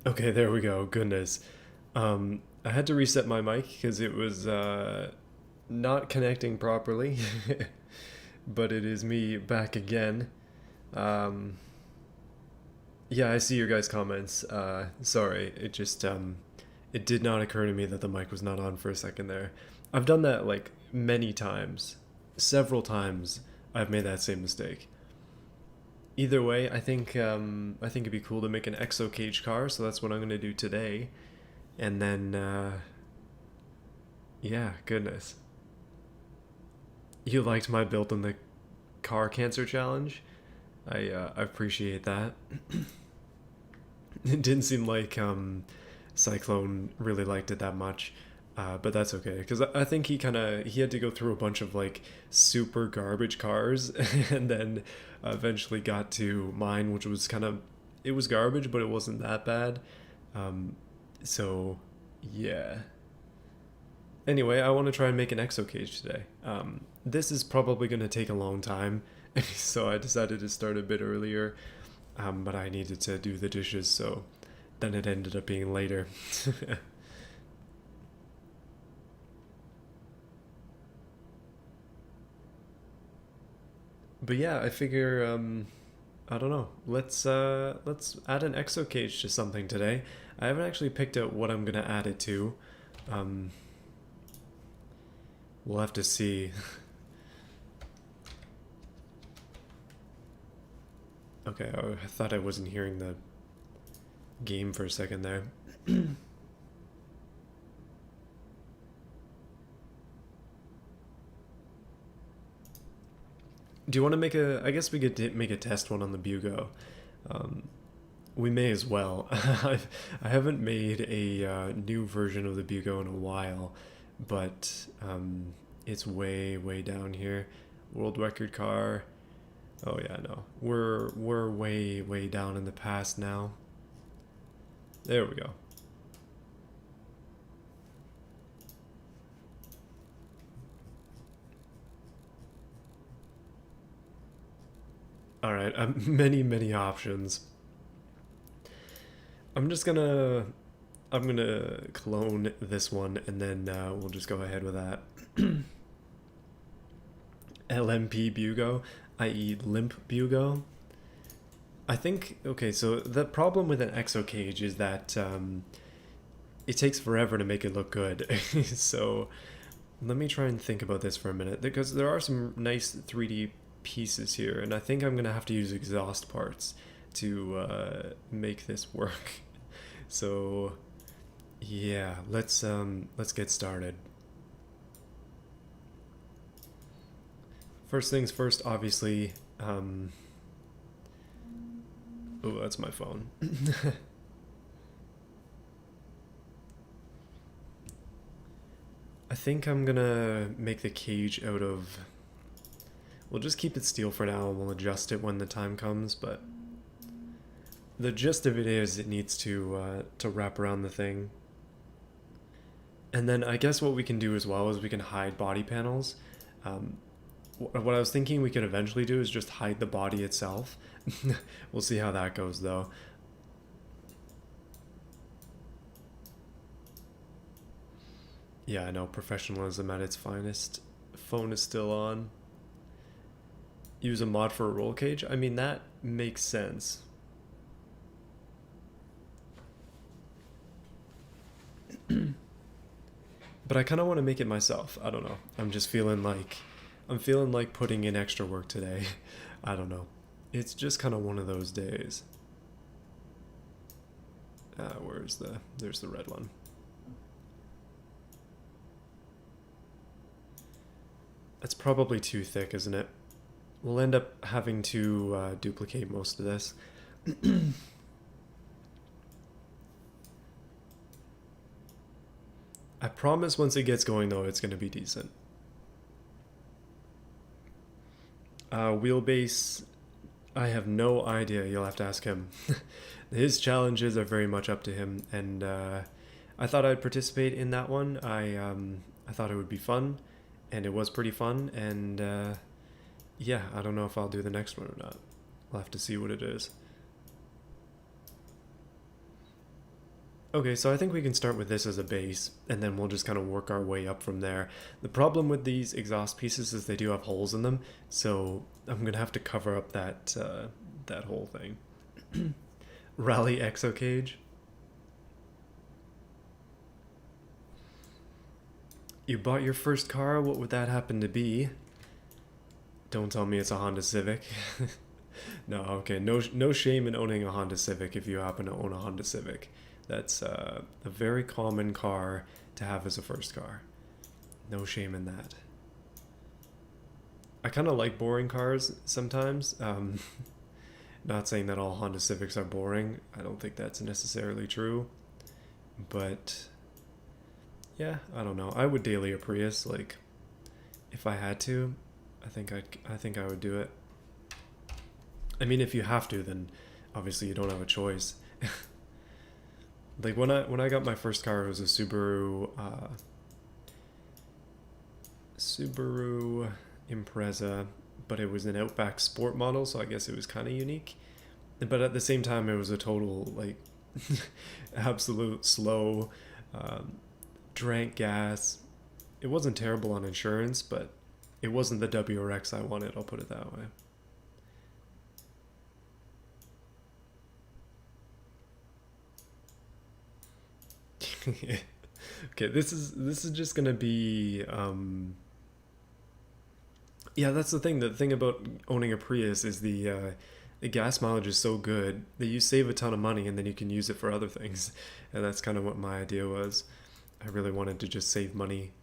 Okay, there we go. Goodness. I had to reset my mic because it was not connecting properly. But it is me back again. Um, yeah, I see your guys' comments. Sorry, it did not occur to me that the mic was not on for a second there. I've done that like many times, several times. I've made that same mistake. Either way, I think it'd be cool to make an EXO cage car, so that's what I'm gonna do today. And then, yeah, goodness. You liked my build on the car cancer challenge? I appreciate that. It didn't seem like Cyclone really liked it that much, but that's okay because I think he had to go through a bunch of like super garbage cars, and then eventually got to mine, which was kind of it was garbage, but it wasn't that bad. Um, so yeah. Anyway, I want to try and make an exo cage today. This is probably going to take a long time, so I decided to start a bit earlier. But I needed to do the dishes, so then it ended up being later. But yeah, I figure I don't know. Let's add an exo cage to something today. I haven't actually picked out what I'm gonna add it to. Um, we'll have to see. Okay, I thought I wasn't hearing the game for a second there. Do you want to make a? I guess we could make a test one on the Bugo. Um, we may as well. I haven't made a new version of the Bugo in a while, but it's way down here. World record car. Oh yeah, no, we're way down in the past now. There we go. All right, many options. I'm just gonna I'm gonna clone this one and then we'll just go ahead with that. LMP Bugo, i.e. Limp Bugo. I think okay. So the problem with an exo cage is that it takes forever to make it look good. So let me try and think about this for a minute because there are some nice 3D pieces here, and I think I'm gonna have to use exhaust parts to make this work. So yeah, let's get started. First things first, obviously. Oh, that's my phone. I think I'm gonna make the cage out of. We'll just keep it steel for now, and we'll adjust it when the time comes. But the gist of it is, it needs to wrap around the thing. And then I guess what we can do as well is we can hide body panels. Um, what I was thinking we could eventually do is just hide the body itself. We'll see how that goes though. Yeah, I know, professionalism at its finest. Phone is still on. Use a mod for a roll cage. I mean, that makes sense. But I kind of want to make it myself. I don't know. I'm feeling like putting in extra work today. I don't know. It's just kind of one of those days. Where's the? There's the red one. That's probably too thick, isn't it? We'll end up having to duplicate most of this. I promise once it gets going, though, it's going to be decent. Wheelbase, I have no idea. You'll have to ask him. His challenges are very much up to him, and I thought I'd participate in that one. I thought it would be fun, and it was pretty fun. And yeah, I don't know if I'll do the next one or not. We'll have to see what it is. Okay, so I think we can start with this as a base, and then we'll just kind of work our way up from there. The problem with these exhaust pieces is they do have holes in them, so I'm gonna have to cover up that whole thing. Rally EXO cage. You bought your first car. What would that happen to be? Don't tell me it's a Honda Civic. No, okay, no shame in owning a Honda Civic if you happen to own a Honda Civic. That's a very common car to have as a first car. No shame in that. I kind of like boring cars sometimes. Not saying that all Honda Civics are boring. I don't think that's necessarily true. But yeah, I don't know. I would daily a Prius, like if I had to. I think I would do it. I mean, if you have to, then obviously you don't have a choice. Like when I got my first car, it was a Subaru Impreza, but it was an Outback Sport model, so I guess it was kind of unique. But at the same time, it was a total like absolute slow, drank gas. It wasn't terrible on insurance, but it wasn't the WRX I wanted. I'll put it that way. Okay, this is just gonna be yeah, that's the thing. The thing about owning a Prius is the gas mileage is so good that you save a ton of money and then you can use it for other things. And that's kind of what my idea was. I really wanted to just save money,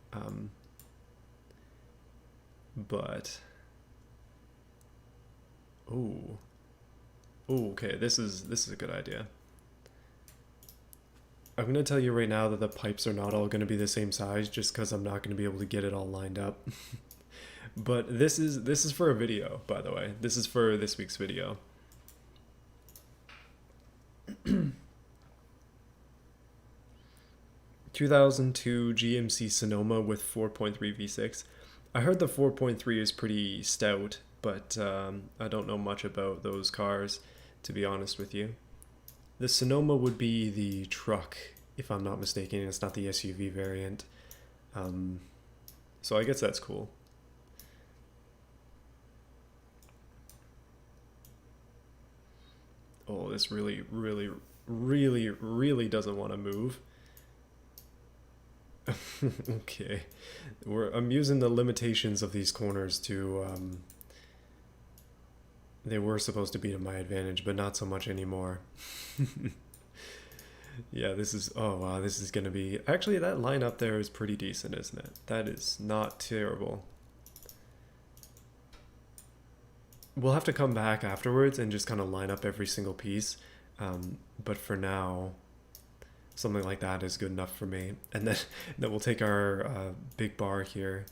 but oh, okay, this is a good idea. I'm gonna tell you right now that the pipes are not all gonna be the same size, just because I'm not gonna be able to get it all lined up. But this is for a video, by the way. This is for this week's video. 2002 GMC Sonoma with 4.3 V6. I heard the 4.3 is pretty stout, but I don't know much about those cars, to be honest with you. The Sonoma would be the truck, if I'm not mistaken. It's not the SUV variant. So I guess that's cool. Oh, this really doesn't want to move. Okay. I'm using the limitations of these corners to, they were supposed to be to my advantage, but not so much anymore. Yeah, oh wow, this is gonna be, actually that line up there is pretty decent, isn't it? That is not terrible. We'll have to come back afterwards and just kind of line up every single piece. But for now, something like that is good enough for me. And then we'll take our big bar here,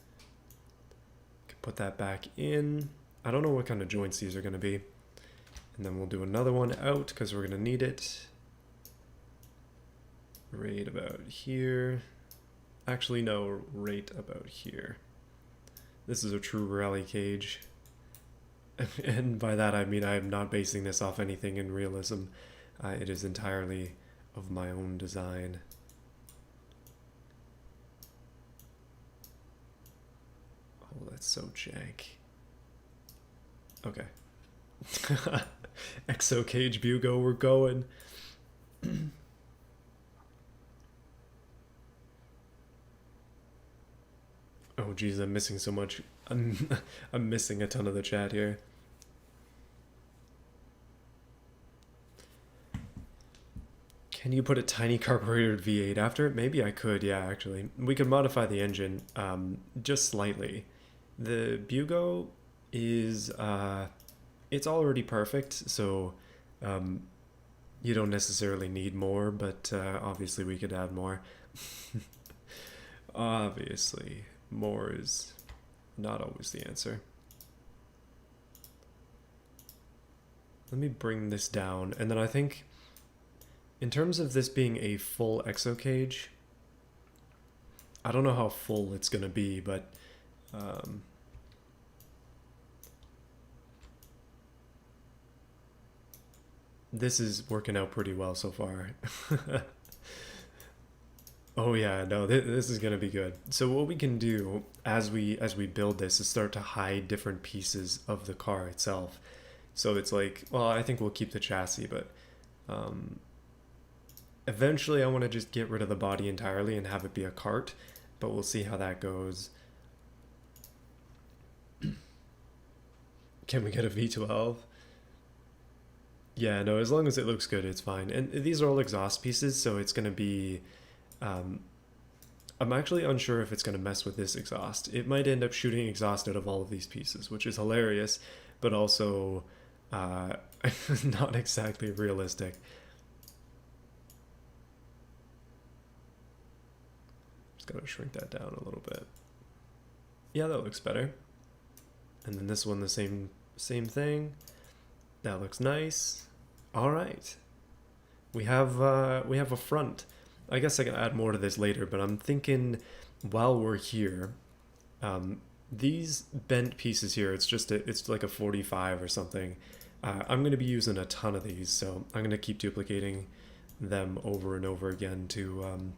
put that back in. I don't know what kind of joints these are going to be. And then we'll do another one out because we're going to need it. Right about here. Actually, no, right about here. This is a true rally cage. And by that I mean I am not basing this off anything in realism. It is entirely of my own design. Oh, that's so jank. Okay. EXO cage Bugo, we're going. Oh geez, I'm missing so much. I'm missing a ton of the chat here. Can you put a tiny carbureted V8 after it? Maybe I could, yeah, actually. We could modify the engine just slightly. The Bugo is, it's already perfect, so you don't necessarily need more, but obviously we could add more. Obviously, more is not always the answer. Let me bring this down, and then I think in terms of this being a full EXO cage, I don't know how full it's going to be, but this is working out pretty well so far. Oh yeah, no, this is gonna be good. So what we can do as we build this is start to hide different pieces of the car itself. So it's like, well, I think we'll keep the chassis, but um, eventually I want to just get rid of the body entirely and have it be a cart. But we'll see how that goes. Can we get a V12? Yeah, no, as long as it looks good, it's fine. And these are all exhaust pieces, so it's gonna be. Um, I'm actually unsure if it's going to mess with this exhaust. It might end up shooting exhaust out of all of these pieces, which is hilarious, but also uh, not exactly realistic. Just gotta shrink that down a little bit. Yeah, that looks better. And then this one, the same thing. That looks nice. All right, we have a front. I guess I can add more to this later, but I'm thinking while we're here, um, these bent pieces here, it's like a 45 or something. I'm going to be using a ton of these, so I'm going to keep duplicating them over and over again to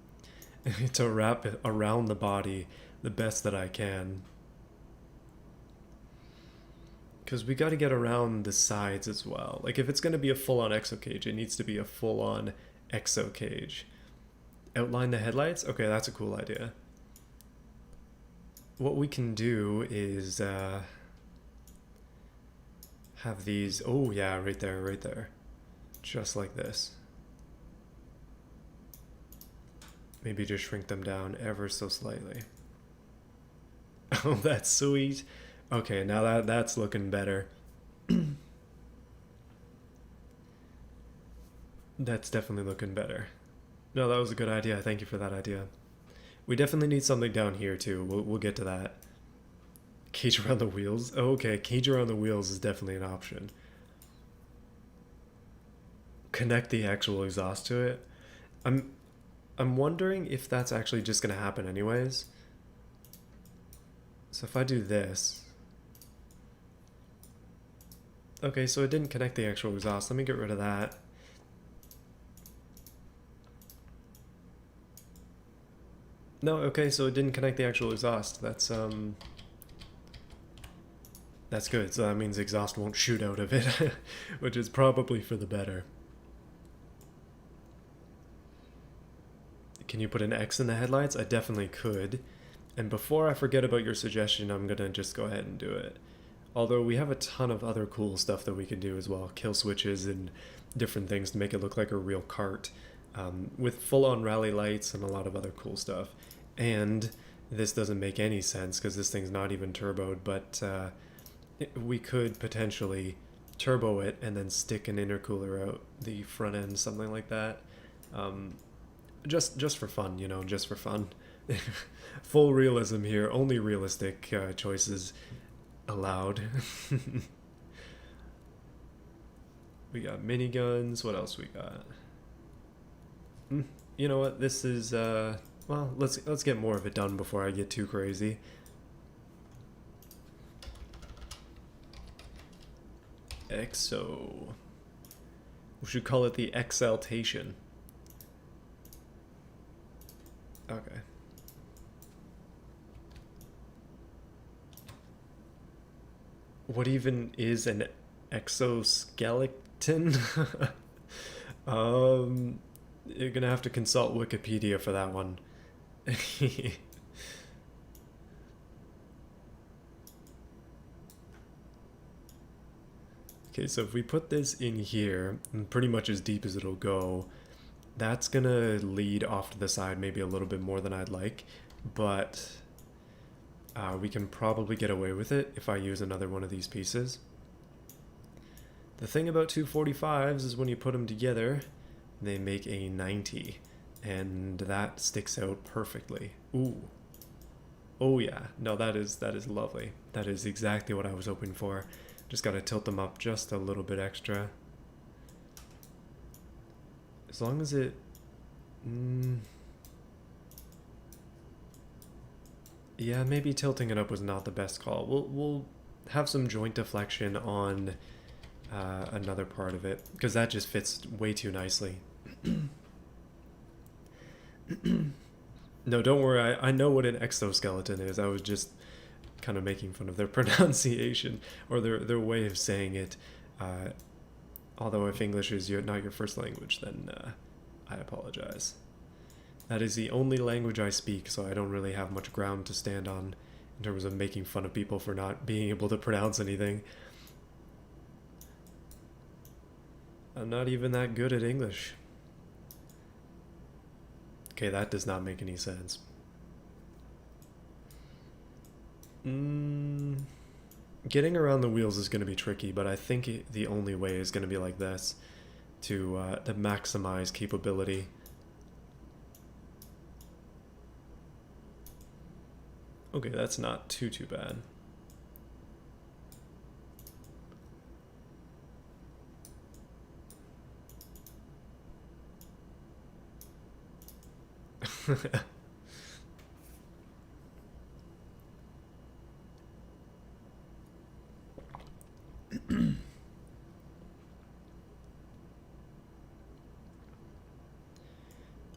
to wrap it around the body the best that I can. Because we got to get around the sides as well. Like if it's going to be a full-on EXO cage, it needs to be a full-on EXO cage. Outline the headlights? Okay, that's a cool idea. What we can do is have these. Oh yeah, right there, right there. Just like this. Maybe just shrink them down ever so slightly. Oh, that's sweet. Okay, now that's looking better. That's definitely looking better. No, that was a good idea. Thank you for that idea. We definitely need something down here too. We'll get to that. Cage around the wheels. Oh, okay, cage around the wheels is definitely an option. Connect the actual exhaust to it. I'm I'm wondering if that's actually just gonna happen anyways. So if I do this. Okay, so it didn't connect the actual exhaust. Let me get rid of that. No, okay, so it didn't connect the actual exhaust. That's good. So that means exhaust won't shoot out of it, which is probably for the better. Can you put an X in the headlights? I definitely could. And before I forget about your suggestion, I'm gonna just go ahead and do it. Although we have a ton of other cool stuff that we can do as well. Kill switches and different things to make it look like a real cart. With full-on rally lights and a lot of other cool stuff. And this doesn't make any sense because this thing's not even turboed, but we could potentially turbo it and then stick an intercooler out the front end, something like that. Um, just for fun, just for fun. Full realism here, only realistic choices allowed. We got miniguns. What else we got? You know what? This is well. Let's get more of it done before I get too crazy. EXO. We should call it the exaltation. Okay. What even is an exoskeleton? You're gonna have to consult Wikipedia for that one. Okay, so if we put this in here, pretty much as deep as it'll go, that's gonna lead off to the side maybe a little bit more than I'd like, but we can probably get away with it if I use another one of these pieces. The thing about 245s is when you put them together, they make a 90, and that sticks out perfectly. Ooh. Oh yeah, no, that is lovely. That is exactly what I was hoping for. Just gotta tilt them up just a little bit extra. As long as it... yeah, maybe tilting it up was not the best call. We'll have some joint deflection on another part of it, because that just fits way too nicely. No, don't worry. I know what an exoskeleton is. I was just kind of making fun of their pronunciation or their way of saying it. Uh, Although if English is not your first language, then I apologize. That is the only language I speak, so I don't really have much ground to stand on in terms of making fun of people for not being able to pronounce anything. I'm not even that good at English. Okay, that does not make any sense. Getting around the wheels is going to be tricky, but I think the only way is going to be like this to maximize capability. Okay, that's not too bad.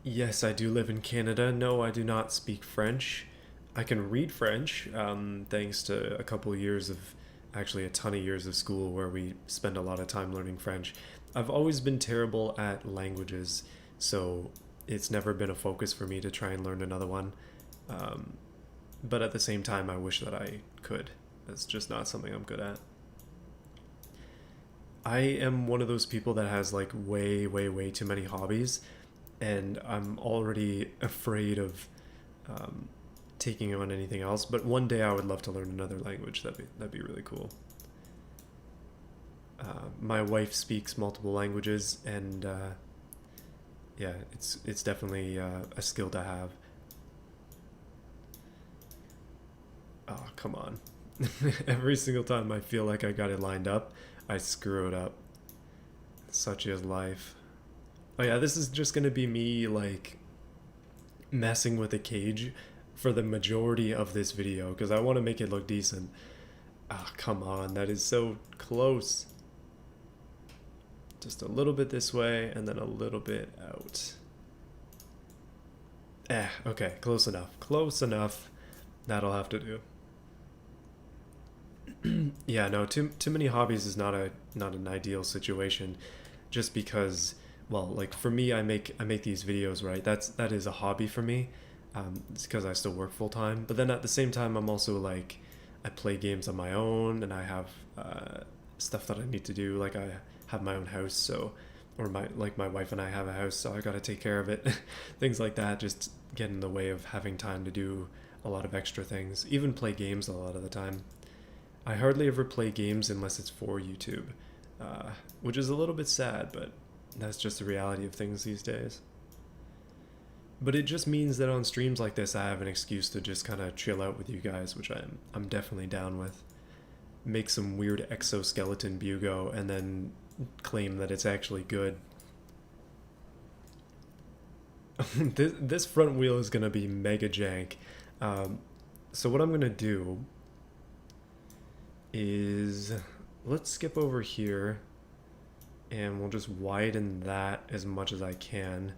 Yes, I do live in Canada. No, I do not speak French. I can read French, thanks to a couple of years of, actually a ton of years of school where we spend a lot of time learning French. I've always been terrible at languages, so it's never been a focus for me to try and learn another one. Um, but at the same time, I wish that I could. That's just not something I'm good at. I am one of those people that has like way too many hobbies, and I'm already afraid of um, taking on anything else. But one day I would love to learn another language. That'd be really cool. My wife speaks multiple languages, and yeah, it's definitely a skill to have. Oh, come on. Every single time I feel like I got it lined up, I screw it up. Such is life. Oh yeah, this is just gonna be me like messing with the cage for the majority of this video because I want to make it look decent. Ah, come on, that is so close. Just a little bit this way and then a little bit out. Okay, close enough. Close enough. That'll have to do. Yeah, no, too many hobbies is not an ideal situation, just because, well, like for me, I make these videos, right? That is a hobby for me. It's because I still work full time, but then at the same time, I'm also like, I play games on my own, and I have stuff that I need to do. Like I have my own house, so, or my wife and I have a house, so I got to take care of it. Things like that just get in the way of having time to do a lot of extra things. Even play games a lot of the time. I hardly ever play games unless it's for YouTube, which is a little bit sad, but that's just the reality of things these days. But it just means that on streams like this, I have an excuse to just kind of chill out with you guys, which I'm definitely down with. Make some weird exoskeleton bugo and then claim that it's actually good. This front wheel is gonna be mega jank. So what I'm gonna do is, let's skip over here and we'll just widen that as much as I can.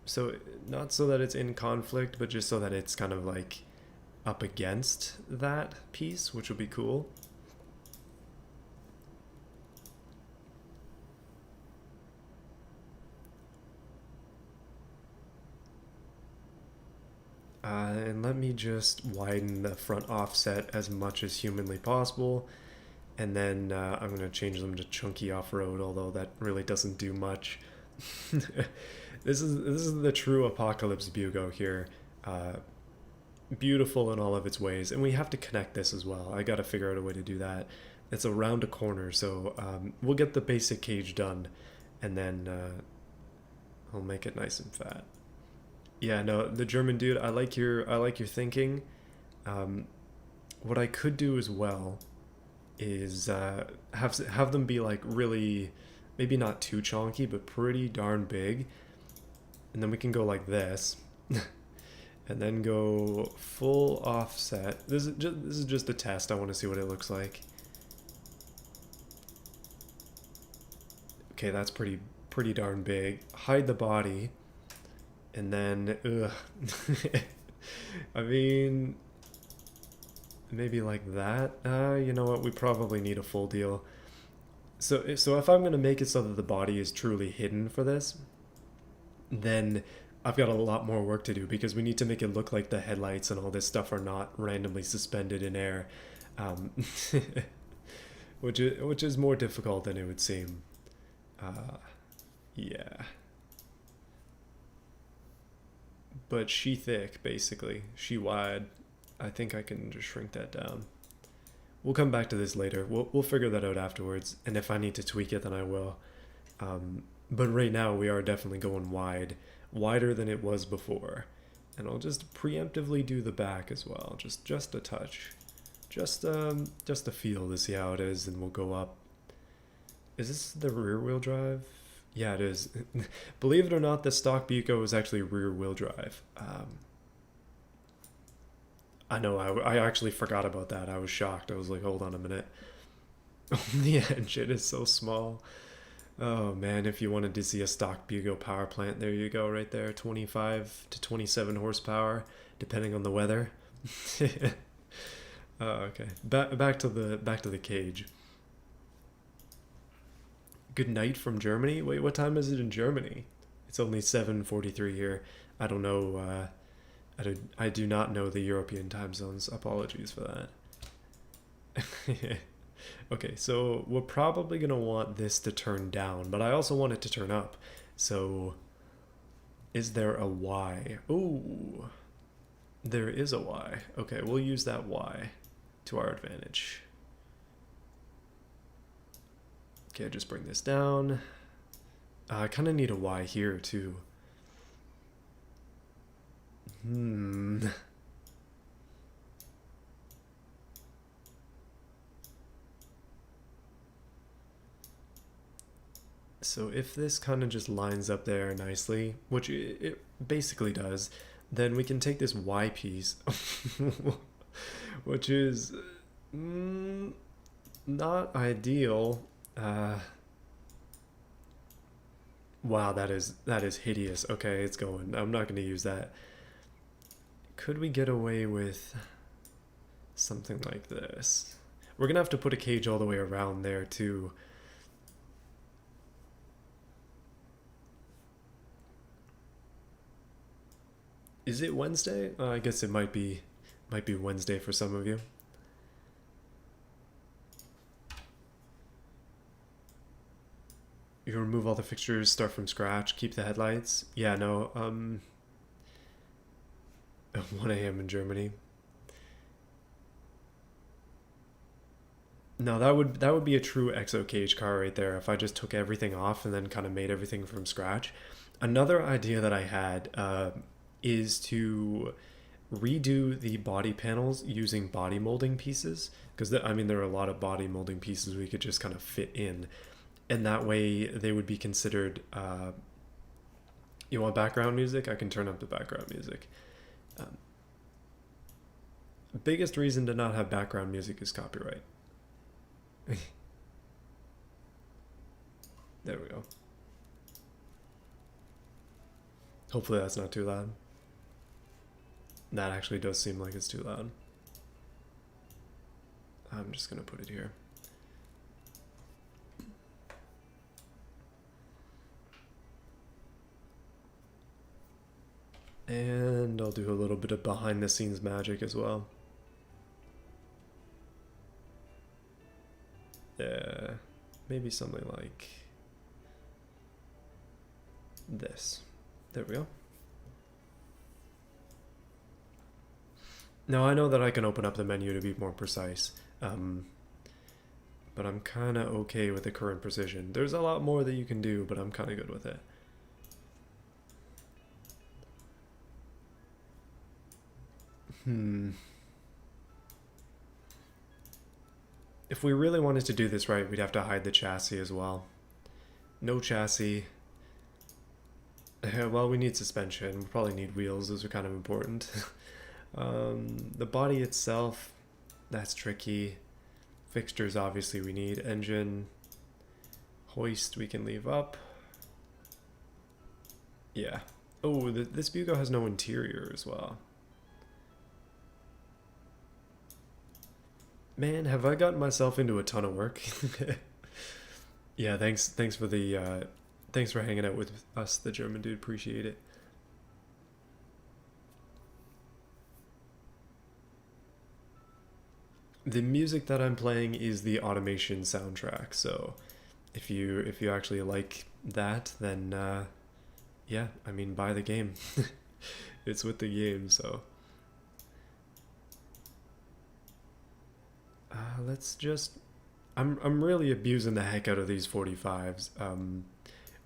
So not so that it's in conflict, but just so that it's kind of like up against that piece, which would be cool. And let me just widen the front offset as much as humanly possible. And then I'm going to change them to chunky off-road, although that really doesn't do much. This is the true apocalypse bugo here. Beautiful in all of its ways, and we have to connect this as well. I got to figure out a way to do that. It's around a corner, so we'll get the basic cage done, and then I'll make it nice and fat. Yeah, no, the German dude. I like your thinking. What I could do as well is have them be like really, maybe not too chonky, but pretty darn big, and then we can go like this, and then go full offset. This is just a test. I want to see what it looks like. Okay, that's pretty darn big. Hide the body, And then, ugh. I mean, maybe like that. You know what? We probably need a full deal. So if I'm gonna make it so that the body is truly hidden for this, then I've got a lot more work to do because we need to make it look like the headlights and all this stuff are not randomly suspended in air, um, which is more difficult than it would seem. Uh, yeah, but she thick basically, she wide. I think I can just shrink that down. We'll come back to this later. We'll figure that out afterwards, and if I need to tweak it, then I will. But right now we are definitely going wide, wider than it was before, and I'll just preemptively do the back as well, just a touch, just a feel to see how it is, and we'll go up. Is this the rear wheel drive? Yeah, it is. Believe it or not, the stock Buick is actually rear wheel drive. I know, I actually forgot about that. I was shocked. I was like, hold on a minute. The engine is so small. Oh man, if you wanted to see a stock Bugo power plant, there you go, right there. 25 to 27 horsepower, depending on the weather. Okay, back to the cage. Good night from Germany. Wait, what time is it in Germany? It's only 7:43 here. I don't know. I do not know the European time zones. Apologies for that. Okay, so we're probably going to want this to turn down, but I also want it to turn up. So is there a Y? Ooh, there is a Y. Okay, we'll use that Y to our advantage. Okay, just bring this down. I kind of need a Y here too. So if this kind of just lines up there nicely, which it basically does, then we can take this Y piece, which is not ideal. Wow, that is hideous. Okay, it's going. I'm not going to use that. Could we get away with something like this? We're going to have to put a cage all the way around there too. Is it Wednesday? I guess it might be Wednesday for some of you. You remove all the fixtures, start from scratch, keep the headlights. Yeah, no. 1 a.m. in Germany. No, that would be a true EXO cage car right there if I just took everything off and then kind of made everything from scratch. Another idea that I had is to redo the body panels using body molding pieces because I mean there are a lot of body molding pieces we could just kind of fit in, and that way they would be considered. You want background music? I can turn up the background music. Um, Biggest reason to not have background music is copyright. There we go. Hopefully that's not too loud. That actually does seem like it's too loud. I'm just gonna put it here. And I'll do a little bit of behind the scenes magic as well. Yeah, maybe something like this. There we go. Now I know that I can open up the menu to be more precise, but I'm kind of okay with the current precision. There's a lot more that you can do, but I'm kind of good with it. If we really wanted to do this right, we'd have to hide the chassis as well. No chassis. Well, we need suspension. We probably need wheels. Those are kind of important. The body itself, that's tricky. Fixtures, obviously, we need. Engine. Hoist, we can leave up. Yeah. Oh, this Bugo has no interior as well. Man, have I gotten myself into a ton of work? Yeah, thanks for the thanks for hanging out with us, the German dude. Appreciate it. The music that I'm playing is the automation soundtrack. So if you actually like that, then yeah, I mean buy the game. It's with the game, so let's just. I'm really abusing the heck out of these 45s,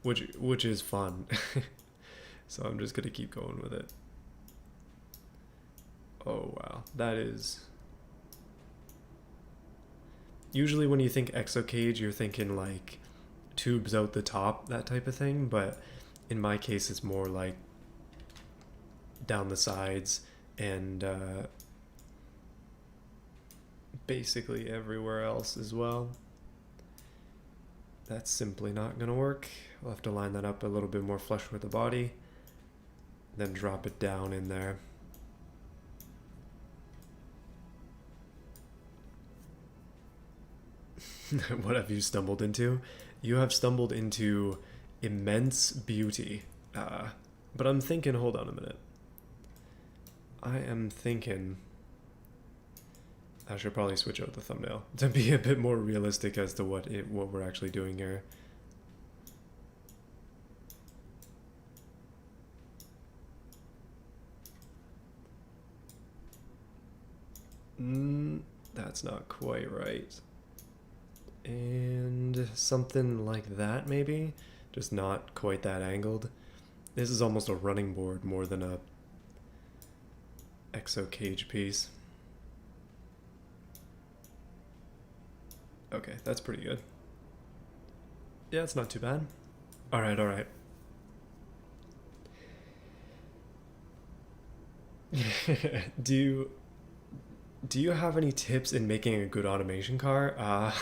which is fun. So I'm just gonna keep going with it. Oh wow, that is. Usually when you think EXO cage, you're thinking like tubes out the top, that type of thing. But in my case, it's more like down the sides and basically everywhere else as well. That's simply not gonna work. I'll have to line that up a little bit more flush with the body, then drop it down in there. What have you stumbled into? You have stumbled into immense beauty. But I'm thinking, hold on a minute. I am thinking I should probably switch out the thumbnail to be a bit more realistic as to what we're actually doing here. That's not quite right. And something like that, maybe? Just not quite that angled. This is almost a running board more than a EXO cage piece. Okay, that's pretty good. Yeah, it's not too bad. Alright, alright. Do you have any tips in making a good automation car? Are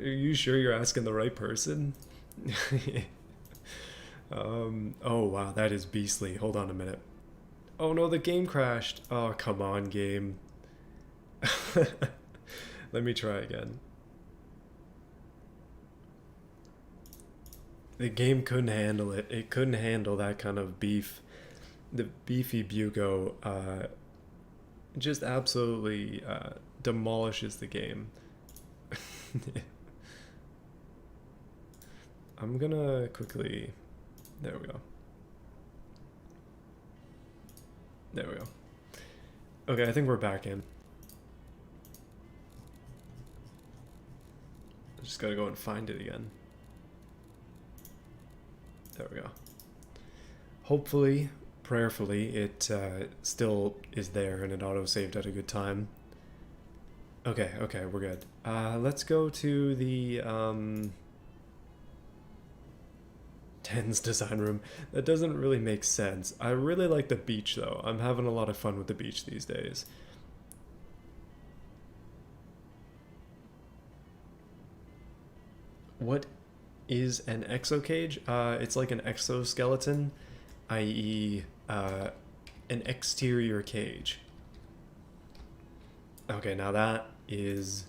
you sure you're asking the right person? Oh wow, that is beastly. Hold on a minute. Oh no, the game crashed. Oh, come on, game. Let me try again. The game couldn't handle it. It couldn't handle that kind of beef. The beefy Bugo just absolutely demolishes the game. I'm gonna quickly. There we go. There we go. Okay, I think we're back in. I just gotta go and find it again. There we go. Hopefully, prayerfully, it still is there and it auto-saved at a good time. Okay, okay, we're good. Let's go to the Tens design room. That doesn't really make sense. I really like the beach though. I'm having a lot of fun with the beach these days. What is an exocage? It's like an exoskeleton, i.e., an exterior cage. Okay, now that is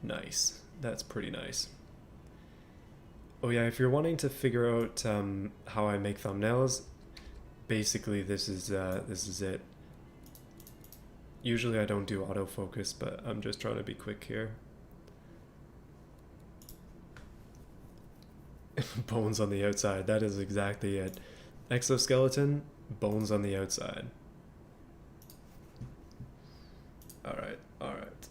nice. That's pretty nice. Oh yeah, if you're wanting to figure out how I make thumbnails, basically this is it. Usually I don't do autofocus, but I'm just trying to be quick here. Bones on the outside, that is exactly it. Exoskeleton, bones on the outside. Alright, alright.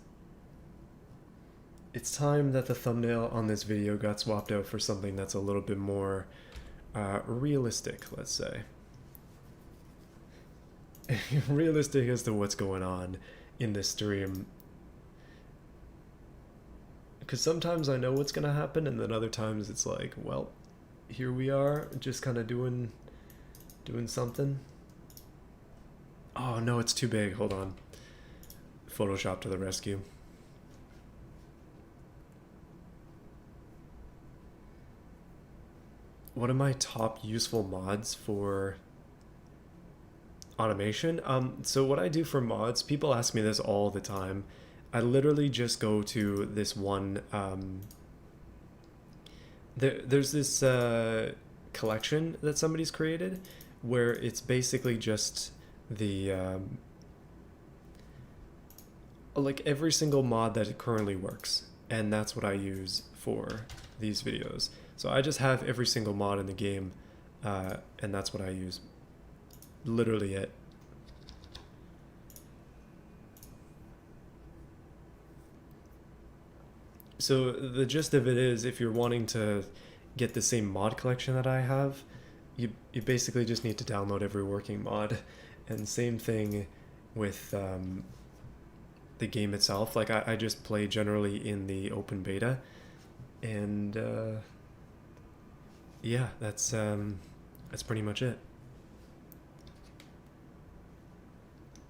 It's time that the thumbnail on this video got swapped out for something that's a little bit more realistic, let's say. Realistic as to what's going on in this stream. Because sometimes I know what's going to happen, and then other times it's like, well, here we are, just kind of doing something. Oh no, it's too big. Hold on. Photoshop to the rescue. What are my top useful mods for automation? So what I do for mods, people ask me this all the time. I literally just go to this one. There's this collection that somebody's created where it's basically just the like every single mod that currently works, and that's what I use for these videos. So I just have every single mod in the game, and that's what I use. Literally it. So the gist of it is, if you're wanting to get the same mod collection that I have, you basically just need to download every working mod. And same thing with the game itself. Like I just play generally in the open beta, and yeah, that's pretty much it.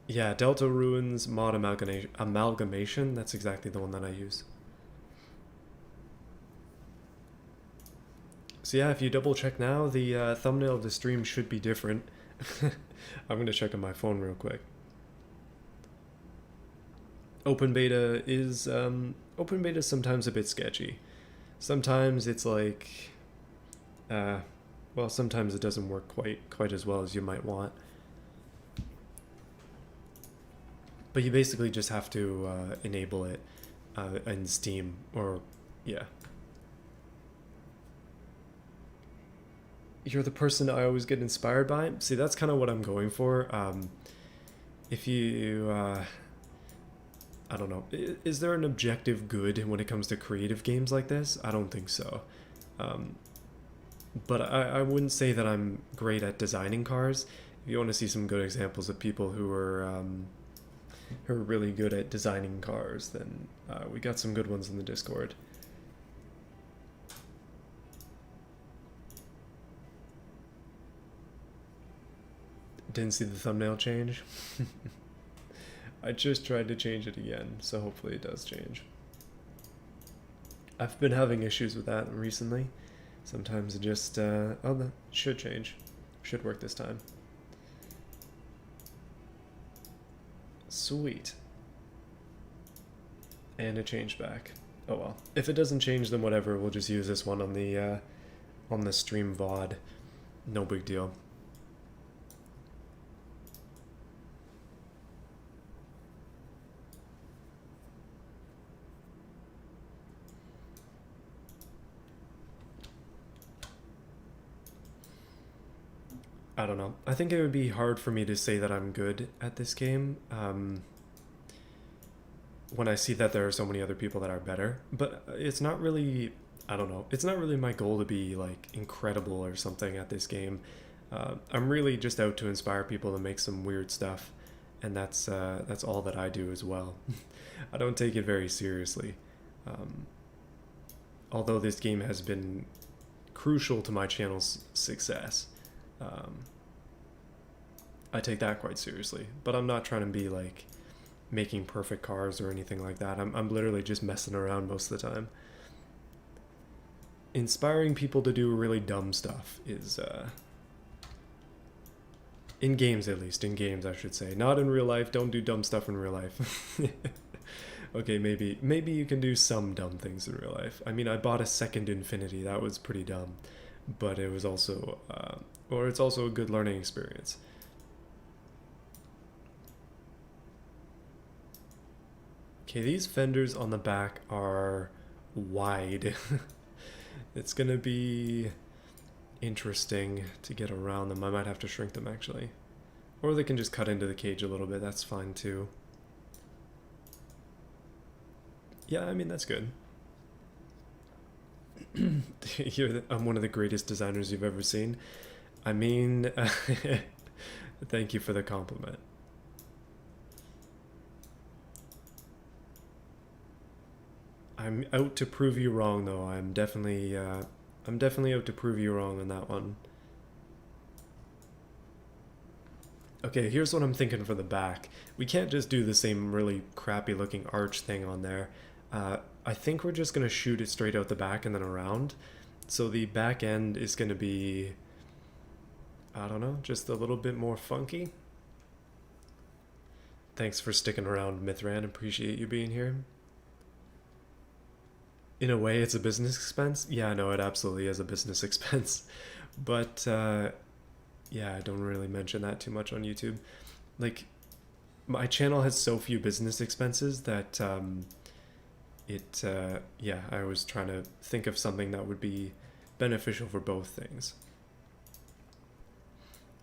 Yeah, Delta Ruins mod amalgamation. That's exactly the one that I use. So yeah, if you double check now, the thumbnail of the stream should be different. I'm gonna check on my phone real quick. Open beta is sometimes a bit sketchy. Sometimes it's like, well, sometimes it doesn't work quite as well as you might want. But you basically just have to enable it in Steam, or yeah. You're the person I always get inspired by. See, that's kind of what I'm going for. If you, I don't know, is there an objective good when it comes to creative games like this? I don't think so. But I wouldn't say that I'm great at designing cars. If you want to see some good examples of people who are really good at designing cars, then we got some good ones in the Discord. Didn't see the thumbnail change. I just tried to change it again, so hopefully it does change. I've been having issues with that recently. Sometimes it just, oh, that should change. Should work this time. Sweet. And it changed back. Oh well. If it doesn't change, then whatever. We'll just use this one on the stream VOD. No big deal. I don't know. I think it would be hard for me to say that I'm good at this game when I see that there are so many other people that are better. But it's not really, I don't know, it's not really my goal to be like incredible or something at this game. I'm really just out to inspire people to make some weird stuff, and that's all that I do as well. I don't take it very seriously. Although this game has been crucial to my channel's success. I take that quite seriously, but I'm not trying to be like making perfect cars or anything like that. I'm literally just messing around most of the time. Inspiring people to do really dumb stuff is, in games at least, in games I should say. Not in real life, don't do dumb stuff in real life. Okay, maybe you can do some dumb things in real life. I mean, I bought a second Infinity, that was pretty dumb, but it was also, or it's also a good learning experience. Okay, these fenders on the back are wide. It's gonna be interesting to get around them. I might have to shrink them actually. Or they can just cut into the cage a little bit, that's fine too. Yeah, I mean, that's good. I'm one of the greatest designers you've ever seen. I mean, thank you for the compliment. I'm out to prove you wrong, though. I'm definitely out to prove you wrong on that one. Okay, here's what I'm thinking for the back. We can't just do the same really crappy looking arch thing on there. I think we're just gonna shoot it straight out the back and then around. So the back end is going to be, I don't know, just a little bit more funky. Thanks for sticking around, Mithran. Appreciate you being here. In a way, it's a business expense. Yeah, no, it absolutely is a business expense. But yeah, I don't really mention that too much on YouTube. Like, my channel has so few business expenses that yeah, I was trying to think of something that would be beneficial for both things.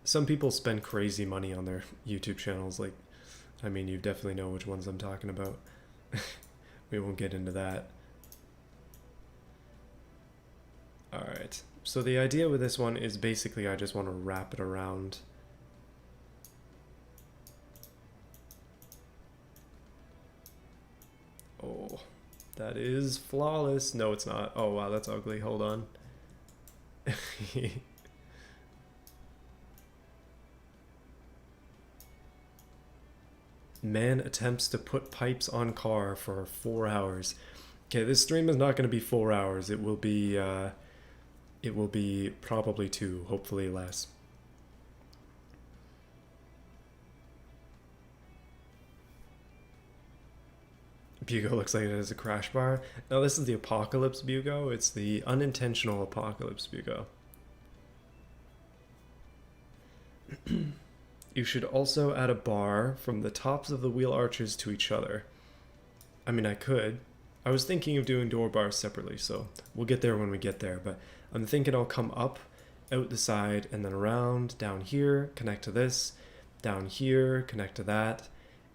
Some people spend crazy money on their YouTube channels. Like, I mean, you definitely know which ones I'm talking about. We won't get into that. Alright, so the idea with this one is basically I just want to wrap it around. Oh, that is flawless. No, it's not. Oh, wow, that's ugly. Hold on. Man attempts to put pipes on car for 4 hours. Okay, this stream is not going to be 4 hours. It will be probably 2, hopefully less. Bugo looks like it has a crash bar. Now this is the Apocalypse Bugo. It's the unintentional Apocalypse Bugo. You should also add a bar from the tops of the wheel arches to each other. I mean, I could. I was thinking of doing door bars separately, so we'll get there when we get there, but I'm thinking I'll come up, out the side, and then around, down here, connect to this, down here, connect to that,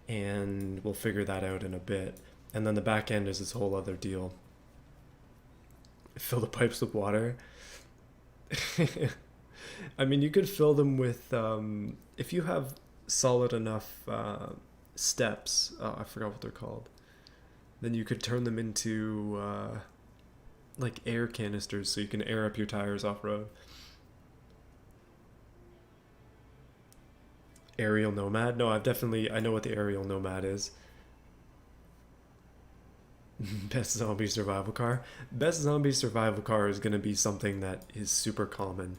and we'll figure that out in a bit. And then the back end is this whole other deal. Fill the pipes with water. I mean, you could fill them with, if you have solid enough steps, I forgot what they're called, then you could turn them into like air canisters so you can air up your tires off-road. Aerial Nomad? No, I know what the Aerial Nomad is. Best zombie survival car. Best zombie survival car is going to be something that is super common.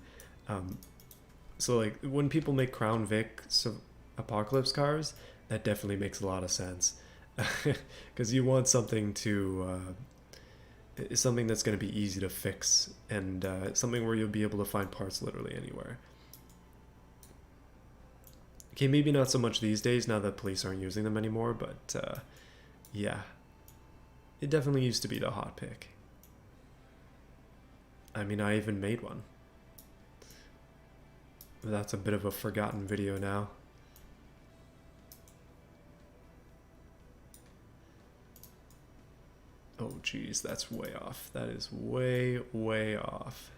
So like when people make Crown Vic apocalypse cars, that definitely makes a lot of sense. Because you want something to something that's going to be easy to fix and something where you'll be able to find parts literally anywhere. Okay, maybe not so much these days now that police aren't using them anymore, but yeah. It definitely used to be the hot pick. I mean, I even made one. That's a bit of a forgotten video now. Oh geez, that's way off. That is way, way off.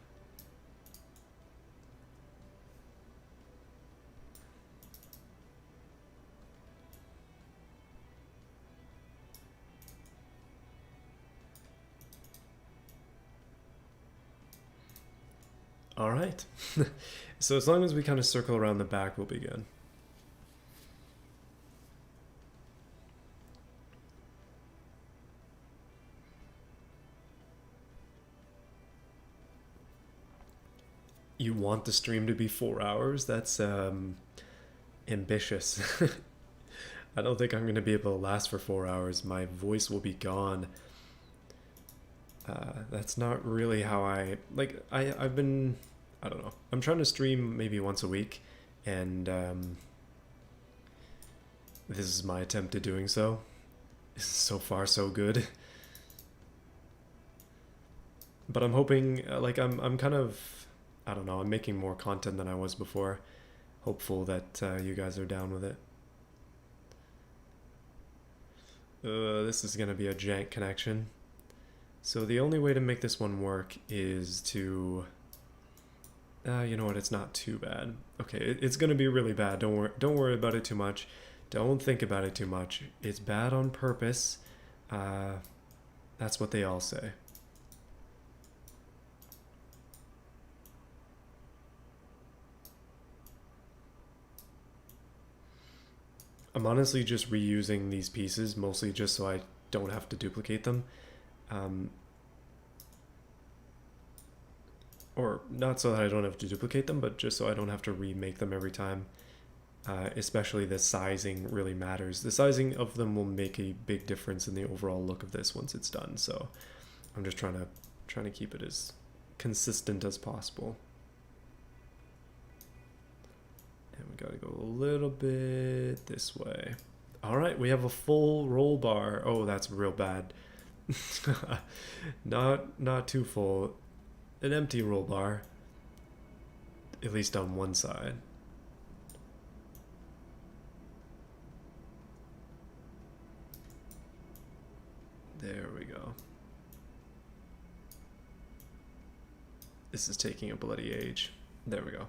All right. So as long as we kind of circle around the back, we'll be good. You want the stream to be 4 hours? That's ambitious. I don't think I'm going to be able to last for 4 hours. My voice will be gone. That's not really how I've been, I don't know. I'm trying to stream maybe once a week, and this is my attempt at doing so. So far, so good. But I'm hoping, I'm kind of, I don't know, I'm making more content than I was before. Hopeful that you guys are down with it. This is going to be a jank connection. So the only way to make this one work is to... you know what, it's not too bad. Okay, it's going to be really bad. Don't worry about it too much. Don't think about it too much. It's bad on purpose. That's what they all say. I'm honestly just reusing these pieces, mostly just so I don't have to duplicate them. or not so that I don't have to duplicate them, but just so I don't have to remake them every time. Especially the sizing really matters. The sizing of them will make a big difference in the overall look of this once it's done. So I'm just trying to keep it as consistent as possible. And we gotta go a little bit this way. All right, we have a full roll bar. Oh, that's real bad. Not too full. An empty roll bar, at least on one side. There we go. This is taking a bloody age. There we go.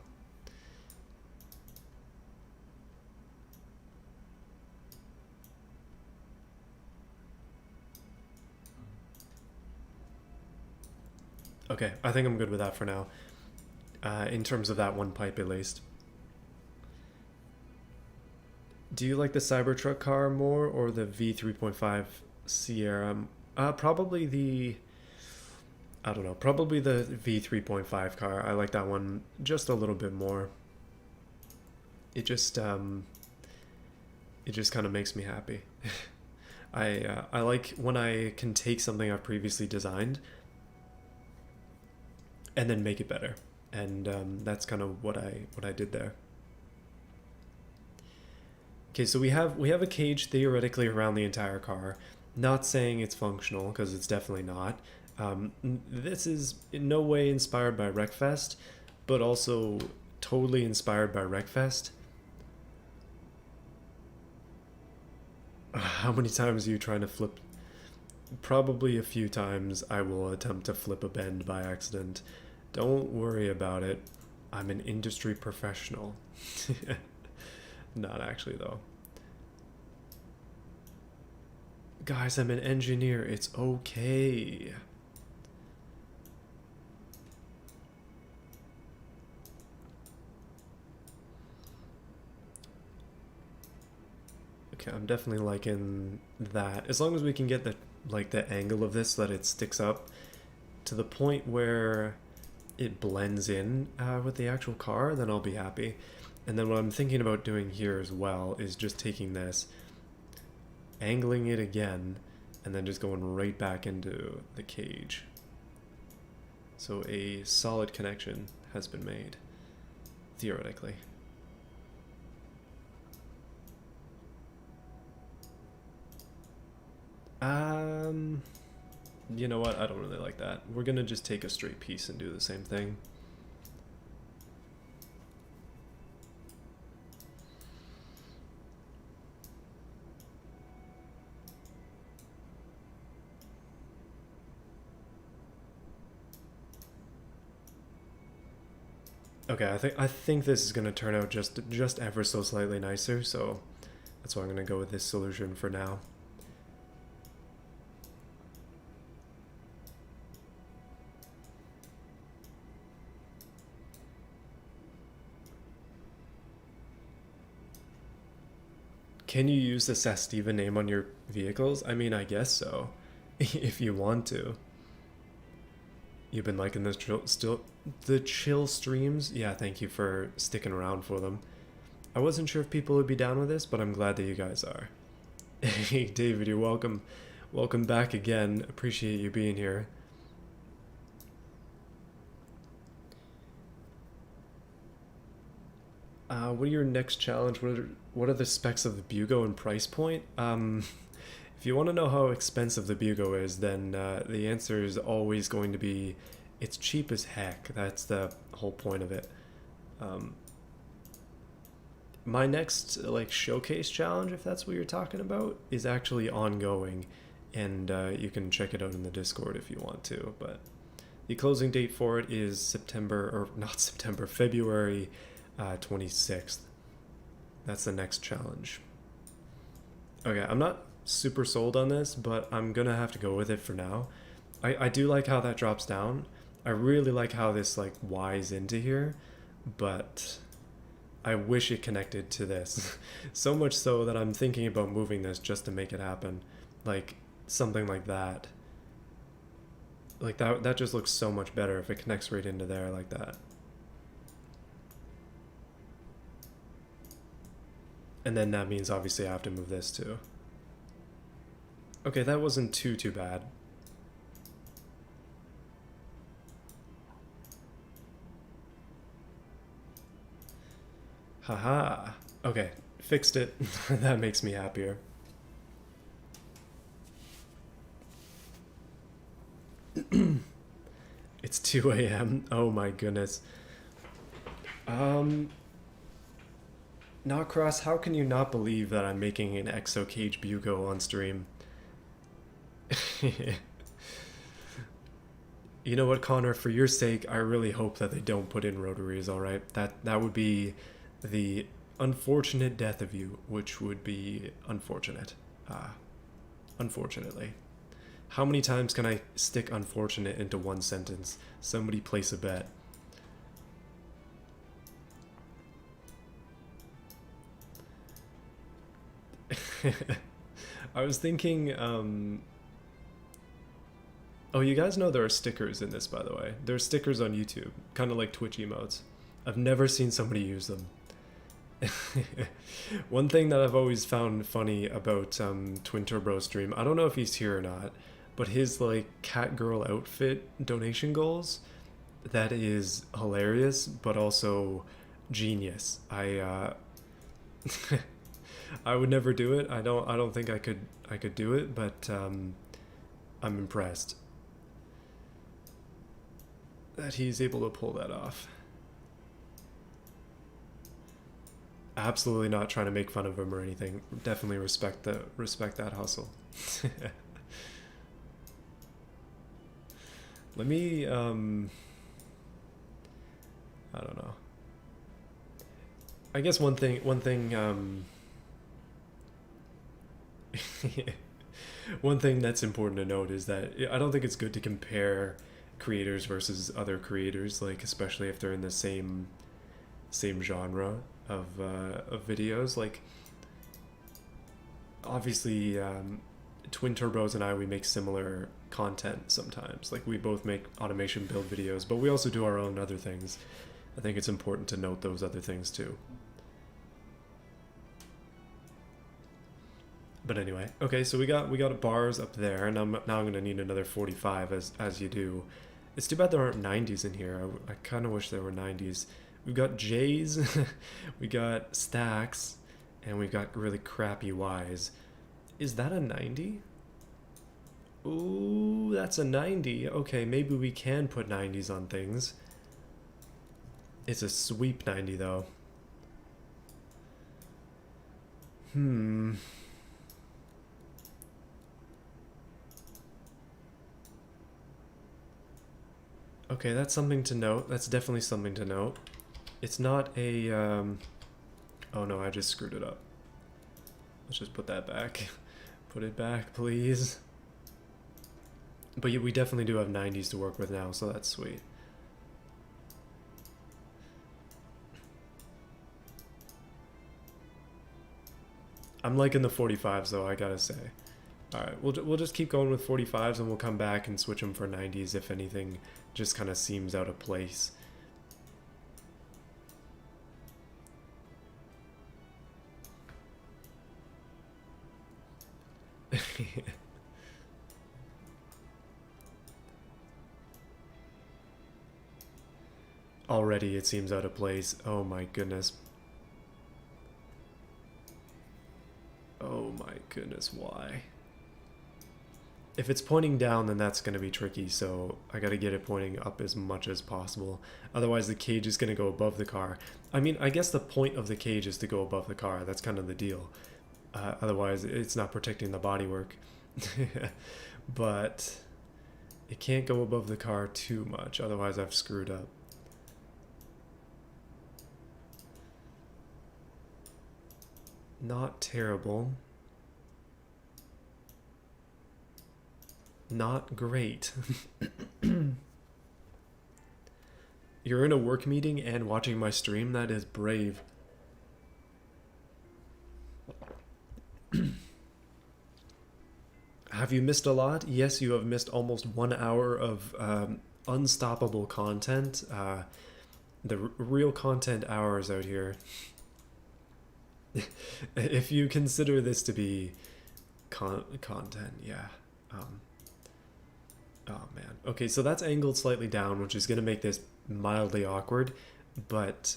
Okay, I think I'm good with that for now. In terms of that one pipe at least. Do you like the Cybertruck car more or the V3.5 Sierra? Probably the... I don't know, probably the V3.5 car. I like that one just a little bit more. It just kind of makes me happy. I like when I can take something I've previously designed and then make it better. And that's kind of what I did there. Okay, so we have a cage theoretically around the entire car. Not saying it's functional, because it's definitely not. This is in no way inspired by Wreckfest, but also totally inspired by Wreckfest. How many times are you trying to flip? Probably a few times I will attempt to flip a bend by accident. Don't worry about it. I'm an industry professional. Not actually, though. Guys, I'm an engineer. It's okay. Okay, I'm definitely liking that. As long as we can get the angle of this so that it sticks up to the point where it blends in with the actual car, then I'll be happy. And then what I'm thinking about doing here as well is just taking this, angling it again, and then just going right back into the cage. So a solid connection has been made, theoretically. You know what? I don't really like that. We're gonna just take a straight piece and do the same thing. Okay, I think this is gonna turn out just ever so slightly nicer, so that's why I'm gonna go with this solution for now. Can you use the Sastiva name on your vehicles? I mean, I guess so, if you want to. You've been liking this the chill streams? Yeah, thank you for sticking around for them. I wasn't sure if people would be down with this, but I'm glad that you guys are. Hey, David, you're welcome. Welcome back again. Appreciate you being here. What are your next challenge? What are the specs of the Bugo and price point? If you want to know how expensive the Bugo is, then the answer is always going to be it's cheap as heck. That's the whole point of it. My next showcase challenge, if that's what you're talking about, is actually ongoing, and you can check it out in the Discord if you want to. But the closing date for it is February 26th. That's the next challenge. Okay, I'm not super sold on this, but I'm gonna have to go with it for now. I do like how that drops down. I really like how this Y's into here, but I wish it connected to this. So much so that I'm thinking about moving this just to make it happen. Like something like that. Like that just looks so much better if it connects right into there like that. And then that means obviously I have to move this too. Okay, that wasn't too bad. Haha. Okay, fixed it. That makes me happier. It's 2 a.m. Oh my goodness. Um, Not Cross, how can you not believe that I'm making an EXO Cage Bugo on stream? You know what, Connor? For your sake, I really hope that they don't put in rotaries. All right, that would be the unfortunate death of you, which would be unfortunate. Unfortunately, how many times can I stick "unfortunate" into one sentence? Somebody place a bet. I was thinking. Oh, you guys know there are stickers in this, by the way. There are stickers on YouTube, kind of like Twitch emotes. I've never seen somebody use them. One thing that I've always found funny about Twin Turbo stream, I don't know if he's here or not, but his like cat girl outfit donation goals, that is hilarious, but also genius. I would never do it. I don't think I could do it, but I'm impressed that he's able to pull that off. Absolutely not trying to make fun of him or anything. Definitely respect that hustle. Let me I don't know. I guess one thing one thing that's important to note is that I don't think it's good to compare creators versus other creators, like especially if they're in the same genre of videos. Like obviously, Twin Turbos and we make similar content sometimes. Like we both make automation build videos, but we also do our own other things. I think it's important to note those other things too. But anyway, okay, so we got bars up there, and now I'm gonna need another 45 as you do. It's too bad there aren't 90s in here. I kind of wish there were 90s. We've got J's, we got stacks, and we've got really crappy Y's. Is that a 90? Ooh, that's a 90. Okay, maybe we can put 90s on things. It's a sweep 90 though. Okay, that's something to note. That's definitely something to note. It's not a, oh no, I just screwed it up. Let's just put that back. Put it back, please. But we definitely do have 90s to work with now, so that's sweet. I'm liking the 45s though, I gotta say. Alright, we'll just keep going with 45s and we'll come back and switch them for 90s if anything just kind of seems out of place. Already it seems out of place. Oh my goodness. Oh my goodness, why? If it's pointing down, then that's going to be tricky, so I got to get it pointing up as much as possible. Otherwise, the cage is going to go above the car. I mean, I guess the point of the cage is to go above the car. That's kind of the deal. Otherwise, it's not protecting the bodywork. But it can't go above the car too much, otherwise I've screwed up. Not terrible. Not great. You're in a work meeting and watching my stream? That is brave. Have you missed a lot? Yes, you have missed almost 1 hour of unstoppable content. The real content hours out here. If you consider this to be content, yeah. Um, oh man. Okay, so that's angled slightly down, which is going to make this mildly awkward, but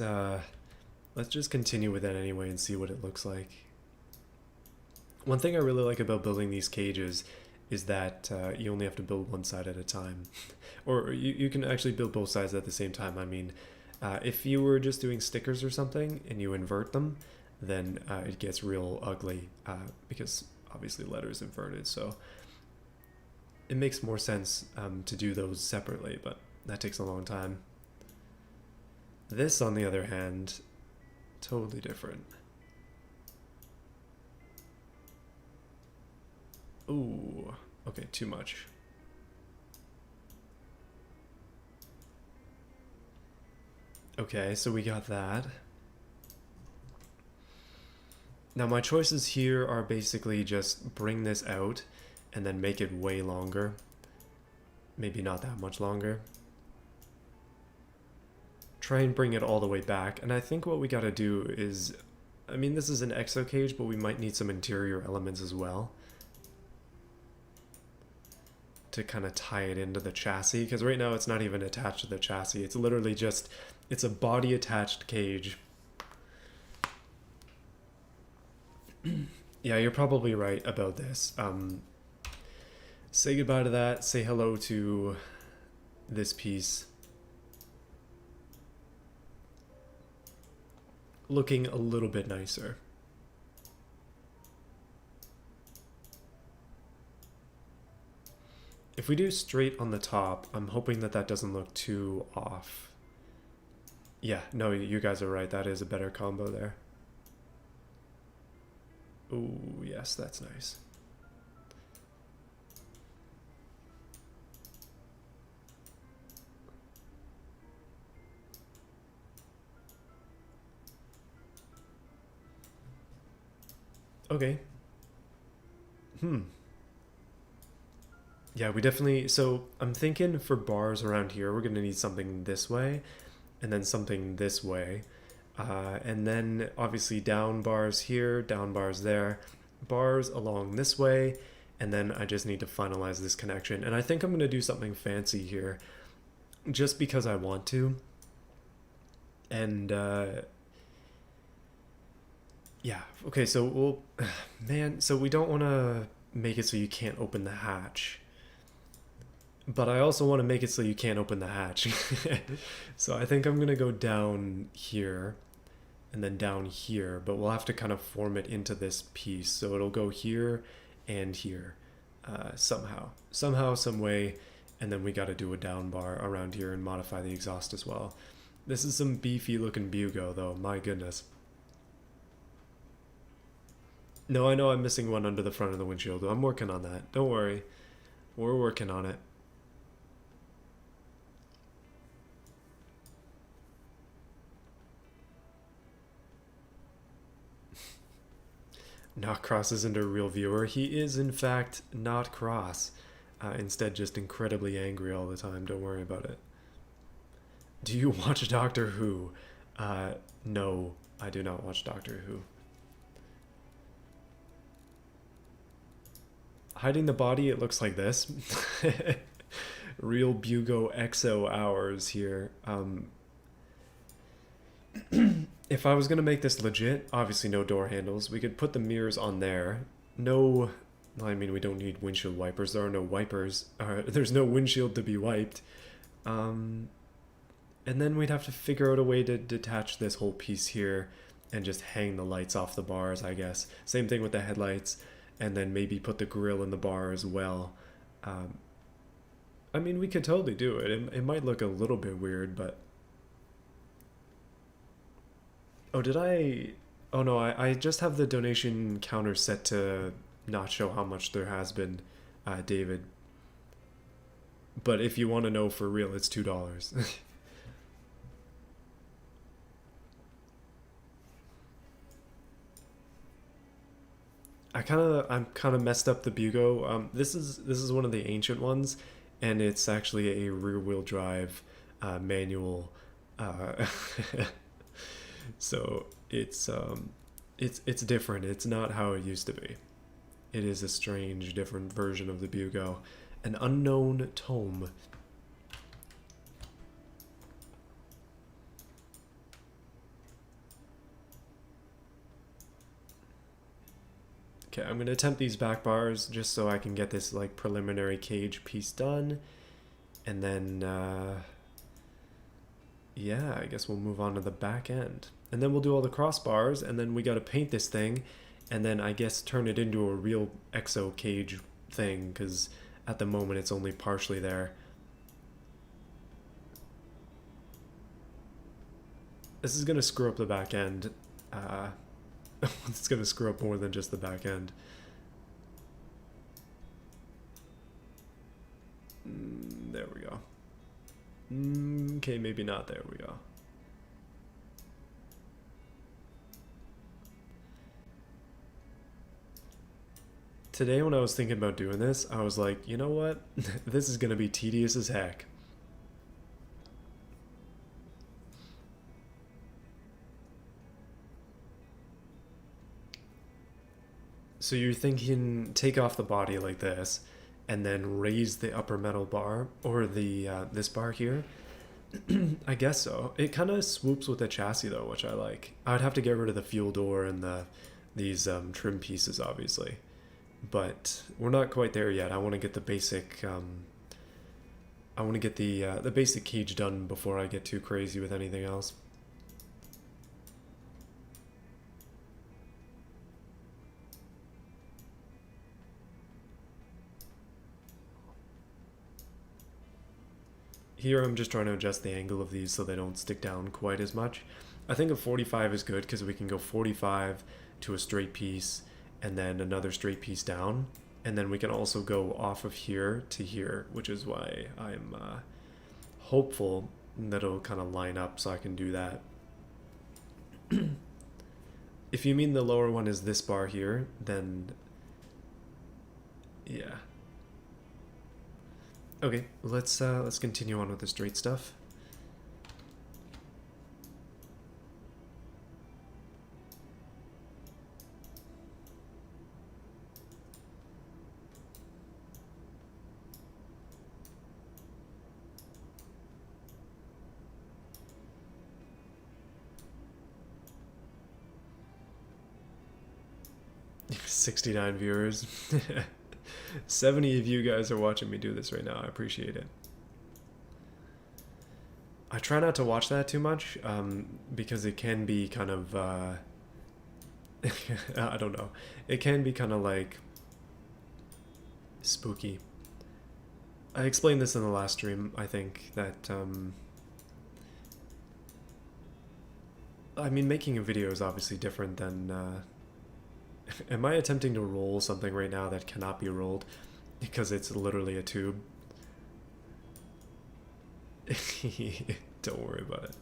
let's just continue with that anyway and see what it looks like. One thing I really like about building these cages is that you only have to build one side at a time. Or you can actually build both sides at the same time. I mean, if you were just doing stickers or something and you invert them, then it gets real ugly because obviously letters inverted. So it makes more sense to do those separately, but that takes a long time. This, on the other hand, totally different. Ooh, okay, too much. Okay, so we got that. Now my choices here are basically just bring this out and then make it way longer. Maybe not that much longer. Try and bring it all the way back. And I think what we gotta do is, I mean, this is an EXO cage, but we might need some interior elements as well to kind of tie it into the chassis, because right now it's not even attached to the chassis. It's literally just, it's a body attached cage. Yeah, you're probably right about this. Say goodbye to that. Say hello to this piece. Looking a little bit nicer. If we do straight on the top, I'm hoping that that doesn't look too off. Yeah, no, you guys are right. That is a better combo there. Ooh, yes, that's nice. Okay. Yeah, we definitely, so I'm thinking for bars around here, we're gonna need something this way, and then something this way. And then obviously down bars here, down bars there, bars along this way, and then I just need to finalize this connection. And I think I'm gonna do something fancy here, just because I want to. And yeah, okay, so we'll, man, so we don't want to make it so you can't open the hatch. But I also want to make it so you can't open the hatch. So I think I'm going to go down here and then down here, but we'll have to kind of form it into this piece. So it'll go here and here somehow. Somehow, some way, and then we got to do a down bar around here and modify the exhaust as well. This is some beefy looking Bugo though, my goodness. No, I know I'm missing one under the front of the windshield. I'm working on that. Don't worry. We're working on it. Not Cross isn't a real viewer. He is, in fact, not Cross. Instead, just incredibly angry all the time. Don't worry about it. Do you watch Doctor Who? No, I do not watch Doctor Who. Hiding the body, it looks like this. Real Bugo EXO hours here. If I was going to make this legit, obviously no door handles. We could put the mirrors on there. No, I mean, we don't need windshield wipers. There are no wipers. There's no windshield to be wiped. And then we'd have to figure out a way to detach this whole piece here and just hang the lights off the bars, I guess. Same thing with the headlights. And then maybe put the grill in the bar as well. I mean, we could totally do it. It might look a little bit weird, but... Oh, did I... Oh no, I just have the donation counter set to not show how much there has been, David. But if you want to know for real, it's $2. I'm kind of messed up the Bugo. This is one of the ancient ones, and it's actually a rear-wheel drive manual. Uh, so it's different. It's not how it used to be. It is a strange, different version of the Bugo, an unknown tome. Okay, I'm gonna attempt these back bars just so I can get this like preliminary cage piece done, and then yeah, I guess we'll move on to the back end, and then we'll do all the crossbars, and then we gotta paint this thing, and then I guess turn it into a real EXO cage thing, because at the moment it's only partially there. This is gonna screw up the back end. Uh, it's gonna screw up more than just the back end. There we go. Okay, maybe not. There we go. Today when I was thinking about doing this, I was like, you know what? This is gonna be tedious as heck. So you're thinking take off the body like this, and then raise the upper metal bar, or the this bar here. I guess so. It kind of swoops with the chassis though, which I like. I'd have to get rid of the fuel door and these trim pieces, obviously, but we're not quite there yet. I want to get the basic. I want to get the basic cage done before I get too crazy with anything else. Here I'm just trying to adjust the angle of these so they don't stick down quite as much. I think a 45 is good because we can go 45 to a straight piece and then another straight piece down. And then we can also go off of here to here, which is why I'm hopeful that it'll kind of line up so I can do that. If you mean the lower one is this bar here, then yeah. Okay, let's continue on with the straight stuff. $69 viewers. 70 of you guys are watching me do this right now. I appreciate it. I try not to watch that too much because it can be kind of, I don't know. It can be kind of like spooky. I explained this in the last stream, I think, that, I mean, making a video is obviously different than, am I attempting to roll something right now that cannot be rolled because it's literally a tube? Don't worry about it.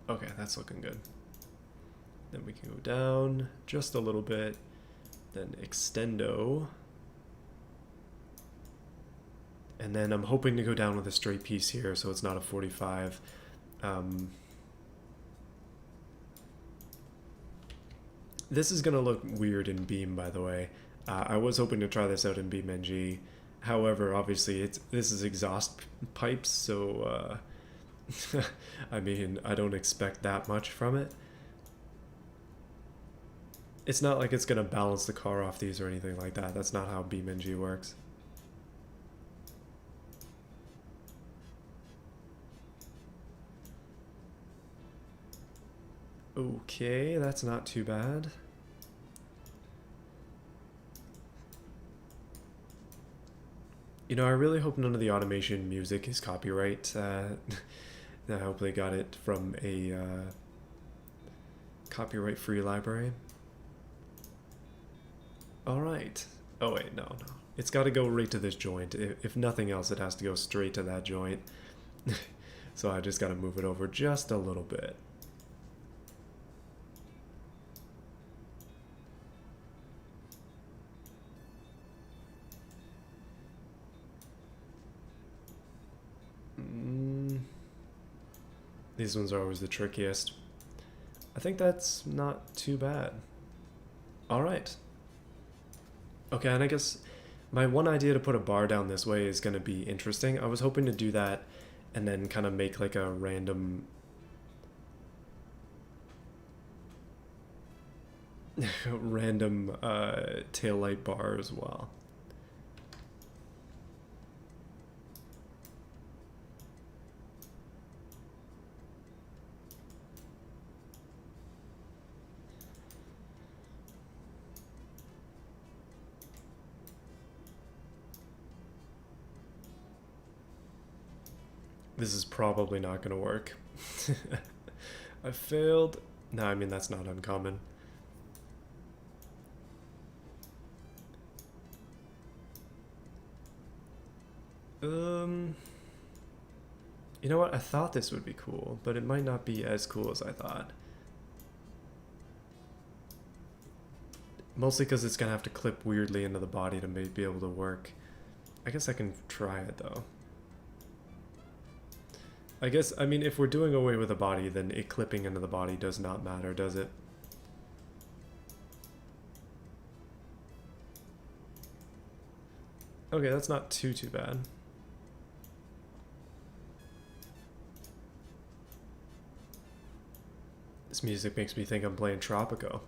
Okay, that's looking good. Then we can go down just a little bit, then extendo. And then I'm hoping to go down with a straight piece here so it's not a 45. This is going to look weird in Beam, by the way. I was hoping to try this out in BeamNG. However, obviously, this is exhaust pipes, so I mean, I don't expect that much from it. It's not like it's going to balance the car off these or anything like that. That's not how BeamNG works. Okay, that's not too bad. You know, I really hope none of the automation music is copyright. I hope they got it from a copyright-free library. Alright. Oh wait, no, no. It's got to go right to this joint. If nothing else, it has to go straight to that joint. So I just got to move it over just a little bit. These ones are always the trickiest. I think that's not too bad. Alright. Okay, and I guess my one idea to put a bar down this way is going to be interesting. I was hoping to do that and then kind of make like a random random taillight bar as well. This is probably not going to work. I failed. No, I mean, that's not uncommon. You know what? I thought this would be cool, but it might not be as cool as I thought. Mostly because it's going to have to clip weirdly into the body to be able to work. I guess I can try it, though. I guess, I mean, if we're doing away with the body, then it clipping into the body does not matter, does it? Okay, that's not too bad. This music makes me think I'm playing Tropico.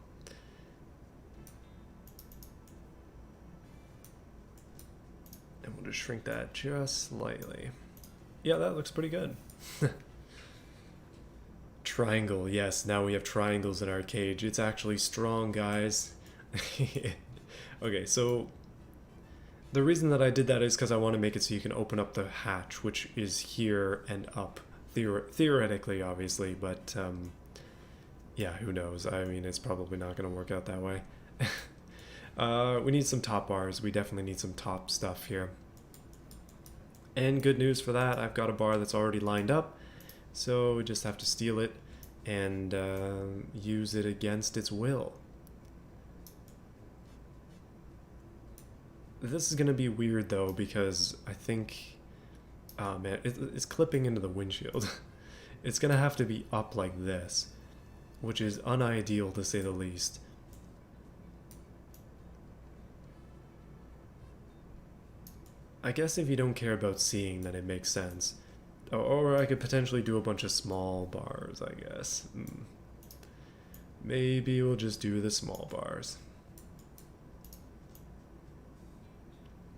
And we'll just shrink that just slightly. Yeah, that looks pretty good. Triangle, yes, now we have triangles in our cage. It's actually strong, guys. Okay, so the reason that I did that is because I want to make it so you can open up the hatch, which is here and up. Theoretically, obviously, but yeah, who knows? I mean, it's probably not going to work out that way. We need some top bars. We definitely need some top stuff here. And good news for that, I've got a bar that's already lined up, so we just have to steal it and use it against its will. This is going to be weird though, because I think, oh man, it's clipping into the windshield. It's going to have to be up like this, which is unideal to say the least. I guess if you don't care about seeing, then it makes sense. Or I could potentially do a bunch of small bars, I guess. Maybe we'll just do the small bars.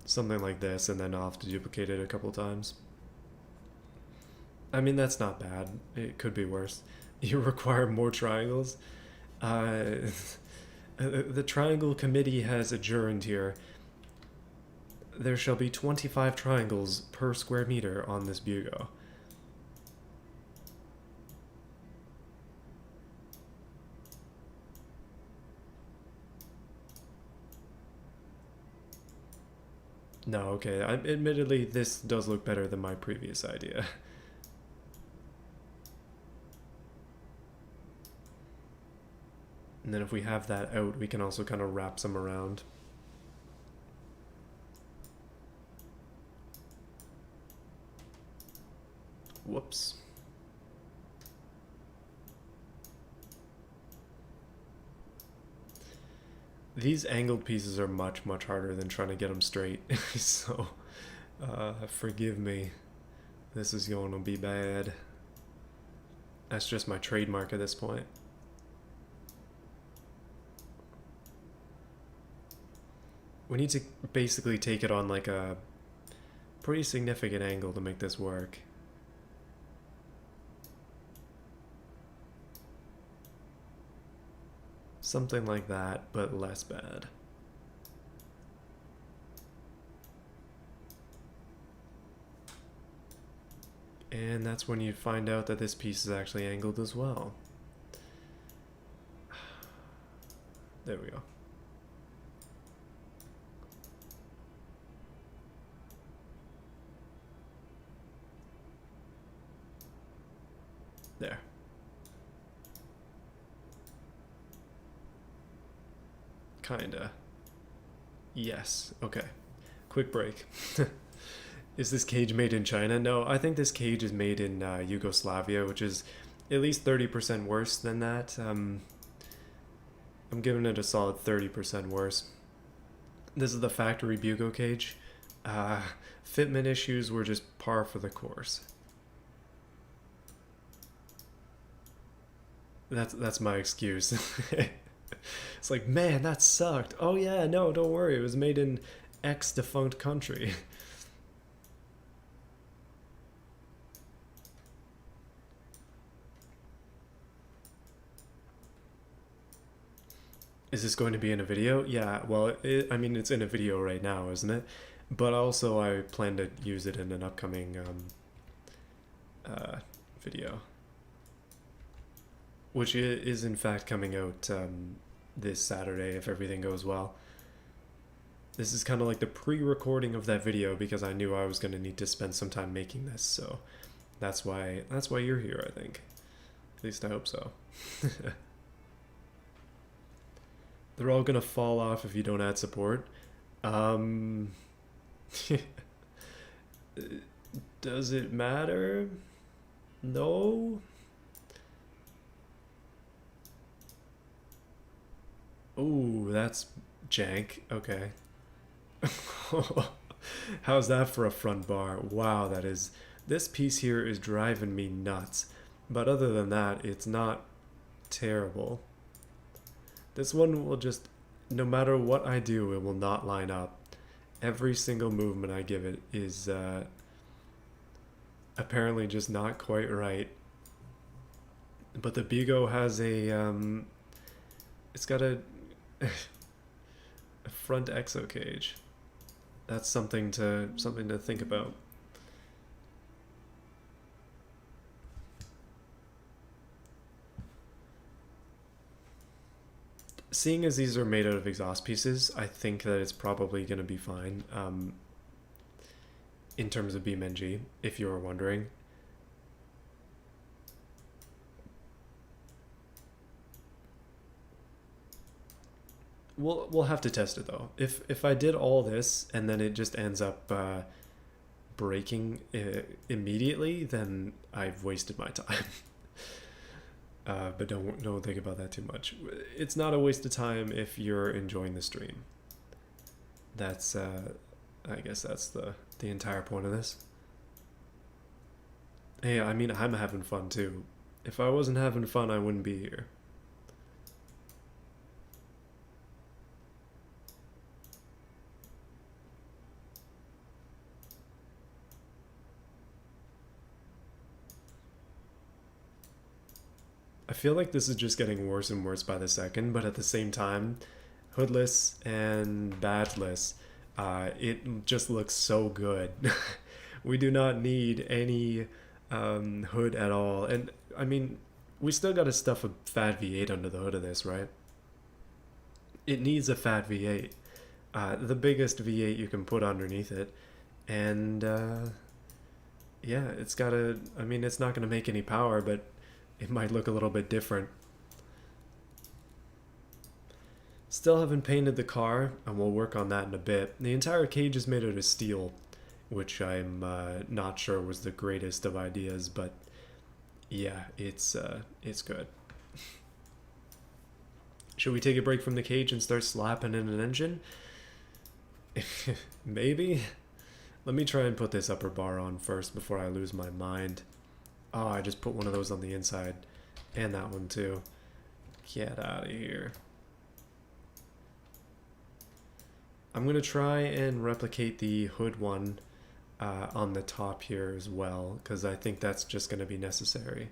Something like this, and then I'll have to duplicate it a couple times. I mean, that's not bad. It could be worse. You require more triangles? The triangle committee has adjourned here. There shall be 25 triangles per square meter on this bugo. No, okay, admittedly, this does look better than my previous idea. And then if we have that out, we can also kind of wrap some around. Whoops. These angled pieces are much harder than trying to get them straight. So, forgive me. This is going to be bad. That's just my trademark at this point. We need to basically take it on like a pretty significant angle to make this work. Something like that, but less bad. And that's when you find out that this piece is actually angled as well. There we go. There. Kinda. Yes. Okay. Quick break. Is this cage made in China? No, I think this cage is made in Yugoslavia, which is at least 30% worse than that. I'm giving it a solid 30% worse. This is the factory Bugo cage. Fitment issues were just par for the course. That's my excuse. It's like, man, that sucked. Oh yeah, no, don't worry. It was made in X defunct country. Is this going to be in a video? Yeah, well, I mean, it's in a video right now, isn't it? But also, I plan to use it in an upcoming video, which is in fact coming out this Saturday if everything goes well. This is kind of like the pre-recording of that video because I knew I was going to need to spend some time making this, so that's why you're here, I think. At least I hope so. They're all gonna fall off if you don't add support. Um, does it matter? No. Ooh, that's jank. Okay. How's that for a front bar? Wow, that is. This piece here is driving me nuts. But other than that, it's not terrible. This one will just, no matter what I do, it will not line up. Every single movement I give it is apparently just not quite right. But the Bigo has it's got a front EXO cage. That's something to think about. Seeing as these are made out of exhaust pieces, I think that it's probably going to be fine in terms of BeamNG, if you were wondering. We'll have to test it though. If I did all this and then it just ends up breaking immediately, then I've wasted my time. But don't think about that too much. It's not a waste of time if you're enjoying the stream. That's I guess that's the entire point of this. Hey, I mean, I'm having fun too. If I wasn't having fun, I wouldn't be here. I feel like this is just getting worse and worse by the second, but at the same time, hoodless and badgeless, it just looks so good. We do not need any hood at all. And I mean, we still got to stuff a fat V8 under the hood of this, right? It needs a fat V8. The biggest V8 you can put underneath it. And yeah, it's got to, I mean, it's not going to make any power, but it might look a little bit different. Still haven't painted the car, and we'll work on that in a bit. The entire cage is made out of steel, which I'm not sure was the greatest of ideas, but yeah, it's good. Should we take a break from the cage and start slapping in an engine? Maybe? Let me try and put this upper bar on first before I lose my mind. Oh, I just put one of those on the inside. And that one too. Get out of here. I'm going to try and replicate the hood one on the top here as well, because I think that's just going to be necessary.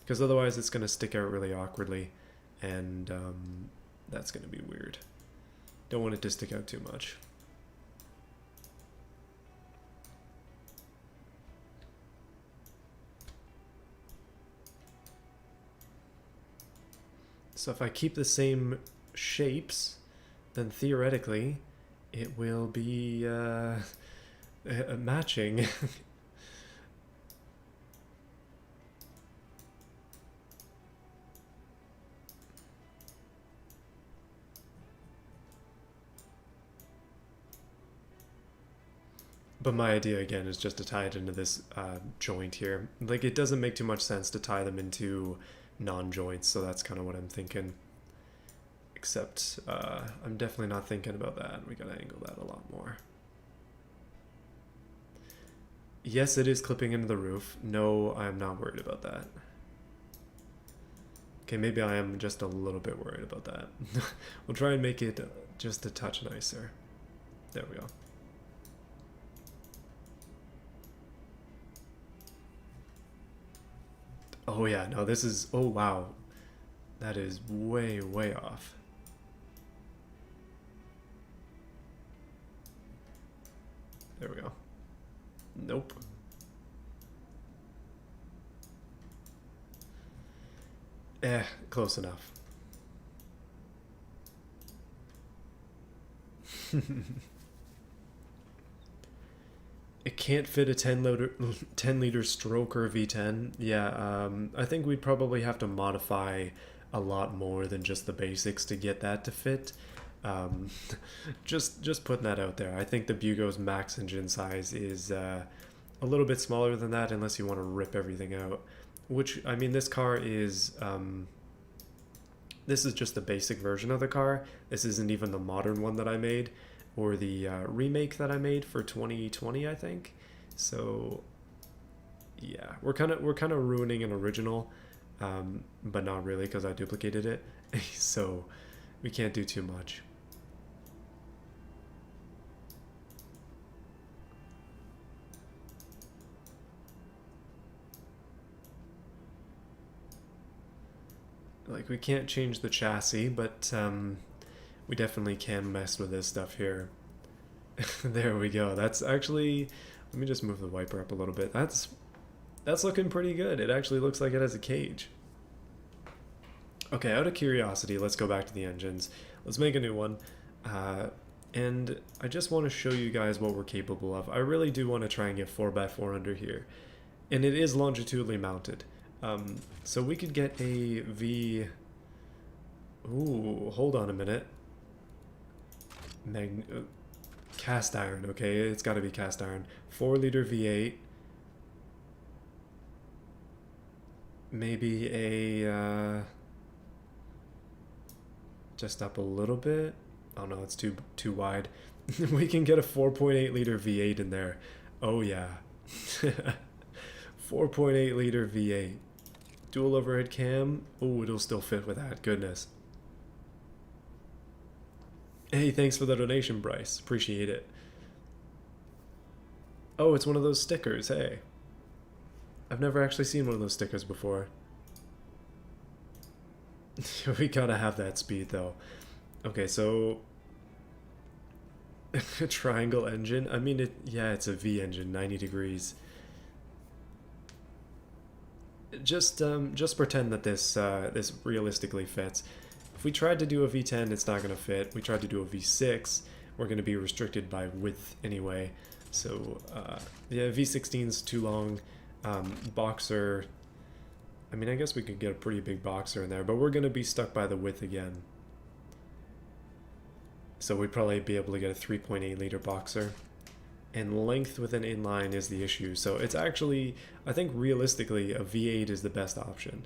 Because otherwise it's going to stick out really awkwardly, and that's going to be weird. Don't want it to stick out too much. So if I keep the same shapes, then theoretically it will be matching. But my idea again is just to tie it into this joint here. Like it doesn't make too much sense to tie them into non-joints, so that's kind of what I'm thinking. Except I'm definitely not thinking about that. We gotta angle that a lot more. Yes, it is clipping into the roof. No, I'm not worried about that. Okay, maybe I am just a little bit worried about that. We'll try and make it just a touch nicer. There we go. Oh yeah, no, this is, oh wow. That is way, way off. There we go. Nope. Close enough. It can't fit a 10 liter stroker V10. Yeah, I think we'd probably have to modify a lot more than just the basics to get that to fit. Um, just putting that out there. I think the Bugo's max engine size is a little bit smaller than that, unless you want to rip everything out. Which, I mean, this car is this is just the basic version of the car. This isn't even the modern one that I made, or the remake that I made for 2020, I think. So yeah, we're kind of ruining an original, but not really because I duplicated it. So we can't do too much. Like we can't change the chassis, but we definitely can mess with this stuff here. There we go. That's actually, let me just move the wiper up a little bit. That's looking pretty good. It actually looks like it has a cage. Okay, out of curiosity, let's go back to the engines. Let's make a new one. And I just want to show you guys what we're capable of. I really do want to try and get 4x4 under here. And it is longitudinally mounted. So we could get a V... Ooh, hold on a minute. Cast iron, okay, it's got to be cast iron. 4 liter V8. Maybe a just up a little bit. Oh no, it's too wide. We can get a 4.8 liter V8 in there. Oh yeah. 4.8 liter V8. Dual overhead cam. Oh, it'll still fit with that. Goodness. Hey, thanks for the donation, Bryce. Appreciate it. Oh, it's one of those stickers. Hey. I've never actually seen one of those stickers before. We gotta have that speed, though. Okay, so... triangle engine? I mean, yeah, it's a V engine, 90 degrees. Just pretend that this realistically fits. If we tried to do a V10, it's not going to fit. We tried to do a V6, we're going to be restricted by width anyway. So, yeah, V16's too long. Boxer, I mean, I guess we could get a pretty big boxer in there, but we're going to be stuck by the width again. So we'd probably be able to get a 3.8 liter boxer. And length with an inline is the issue. So it's actually, I think realistically, a V8 is the best option.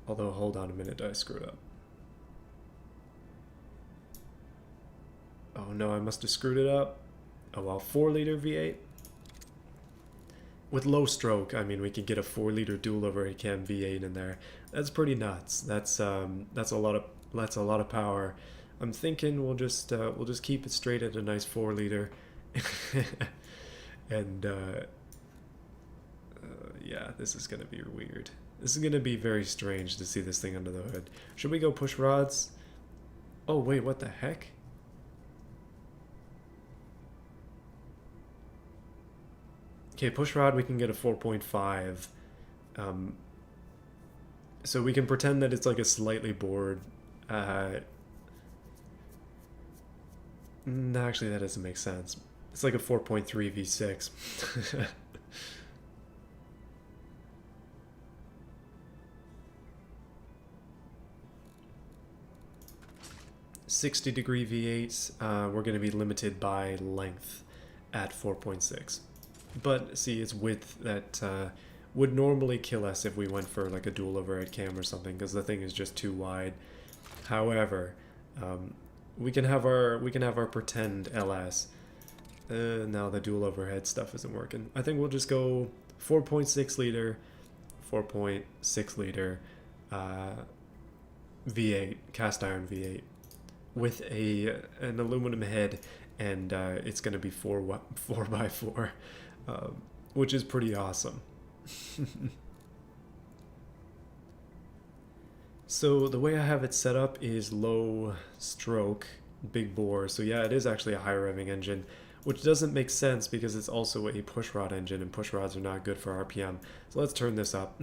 Although, hold on a minute, I screwed up. Oh no, I must have screwed it up. Oh well, 4 liter V8. With low stroke, I mean, we could get a 4 liter dual overhead cam V8 in there. That's pretty nuts. That's a lot of power. I'm thinking we'll just keep it straight at a nice 4 liter, and yeah, this is gonna be weird. This is gonna be very strange to see this thing under the hood. Should we go push rods? Oh wait, what the heck? Okay, push rod we can get a 4.5. So we can pretend that it's like a slightly bored. Actually, that doesn't make sense. It's like a 4.3 V6. 60 degree V8s, we're going to be limited by length. at 4.6. But see, it's width that would normally kill us if we went for like a dual overhead cam or something, because the thing is just too wide. However, we can have our pretend LS. Now the dual overhead stuff isn't working. I think we'll just go 4.6 liter, 4.6 liter V8, cast iron V8 with an aluminum head, and it's going to be 4x4, which is pretty awesome. So the way I have it set up is low stroke, big bore. So yeah, it is actually a high revving engine, which doesn't make sense because it's also a pushrod engine, and pushrods are not good for RPM. So let's turn this up.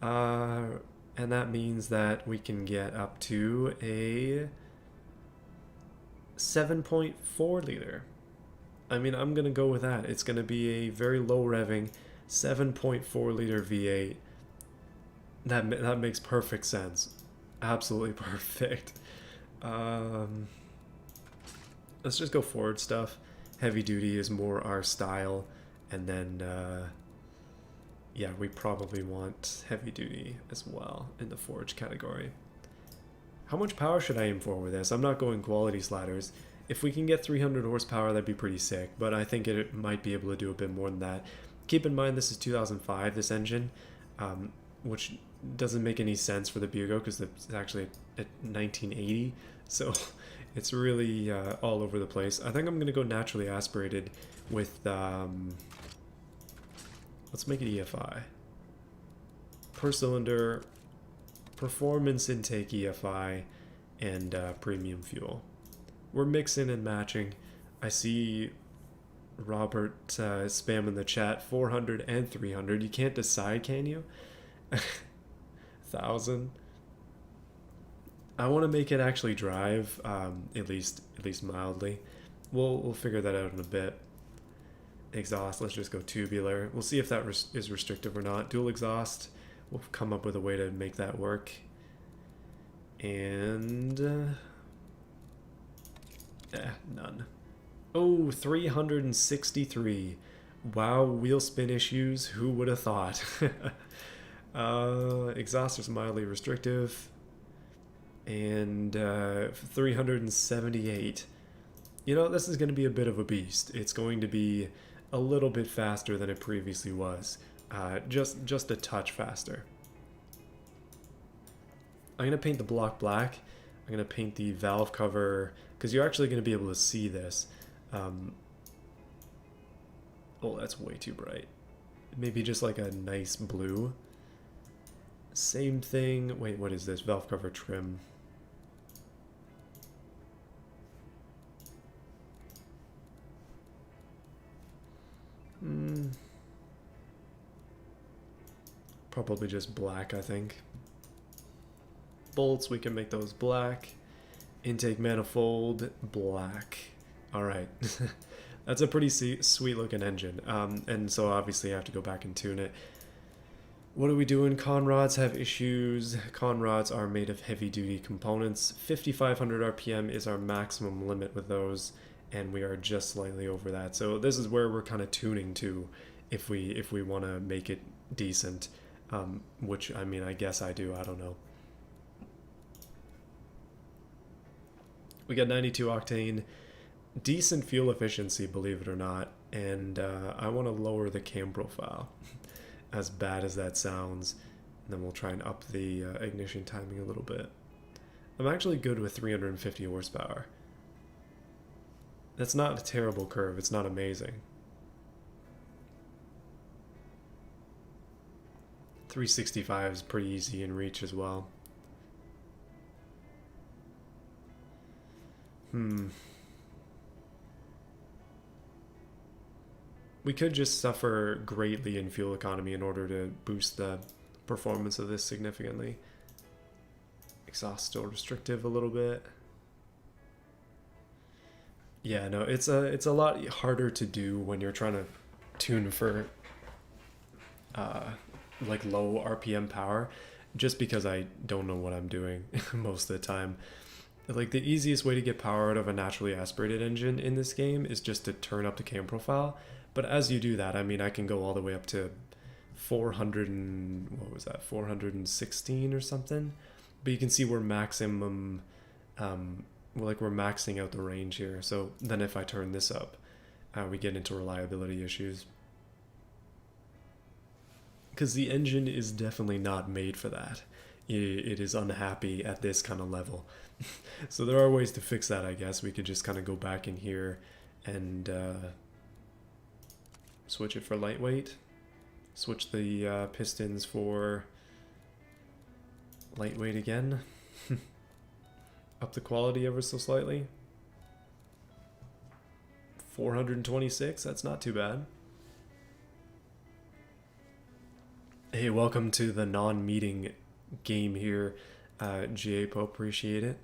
And that means that we can get up to a 7.4 liter. I mean, I'm going to go with that. It's going to be a very low revving 7.4 liter V8. That makes perfect sense. Absolutely perfect. Let's just go forward stuff. Heavy duty is more our style. And then, yeah, we probably want heavy duty as well in the forge category. How much power should I aim for with this? I'm not going quality sliders. If we can get 300 horsepower, that'd be pretty sick, but I think it might be able to do a bit more than that. Keep in mind this is 2005, this engine, which doesn't make any sense for the Bugo because it's actually at 1980, so it's really all over the place. I think I'm going to go naturally aspirated with, let's make it EFI. Per cylinder, performance intake EFI, and premium fuel. We're mixing and matching. I see Robert spam in the chat 400 and 300. You can't decide, can you? 1,000. I want to make it actually drive, at least mildly. We'll figure that out in a bit. Exhaust, let's just go tubular. We'll see if that is restrictive or not. Dual exhaust, we'll come up with a way to make that work. And none. Oh, 363. Wow, wheel spin issues. Who would have thought? Exhaust is mildly restrictive. And 378. You know, this is going to be a bit of a beast. It's going to be a little bit faster than it previously was. Just a touch faster. I'm going to paint the block black. I'm going to paint the valve cover, because you're actually going to be able to see this. Oh, that's way too bright. Maybe just like a nice blue. Same thing. Wait, what is this? Valve cover trim. Probably just black, I think. Bolts, we can make those black. Intake manifold, black. Alright. That's a pretty sweet looking engine. And so obviously I have to go back and tune it. What are we doing? Conrods have issues. Conrods are made of heavy duty components. 5,500 RPM is our maximum limit with those, and we are just slightly over that. So this is where we're kind of tuning to if we want to make it decent. Which, I mean, I guess I do. I don't know. We got 92 octane. Decent fuel efficiency, believe it or not. And I want to lower the cam profile. As bad as that sounds. And then we'll try and up the ignition timing a little bit. I'm actually good with 350 horsepower. That's not a terrible curve. It's not amazing. 365 is pretty easy in reach as well. We could just suffer greatly in fuel economy in order to boost the performance of this significantly. Exhaust still restrictive a little bit. Yeah, no, it's a lot harder to do when you're trying to tune for like low RPM power, just because I don't know what I'm doing most of the time. Like the easiest way to get power out of a naturally aspirated engine in this game is just to turn up the cam profile. But as you do that, I mean, I can go all the way up to 400 and what was that, 416 or something. But you can see we're maximum, like we're maxing out the range here. So then if I turn this up, we get into reliability issues. Because the engine is definitely not made for that. It is unhappy at this kind of level. So there are ways to fix that, I guess. We could just kind of go back in here and switch it for lightweight. Switch the pistons for lightweight again. Up the quality ever so slightly. 426, that's not too bad. Hey, welcome to the non-meeting game here, GA Pope, appreciate it.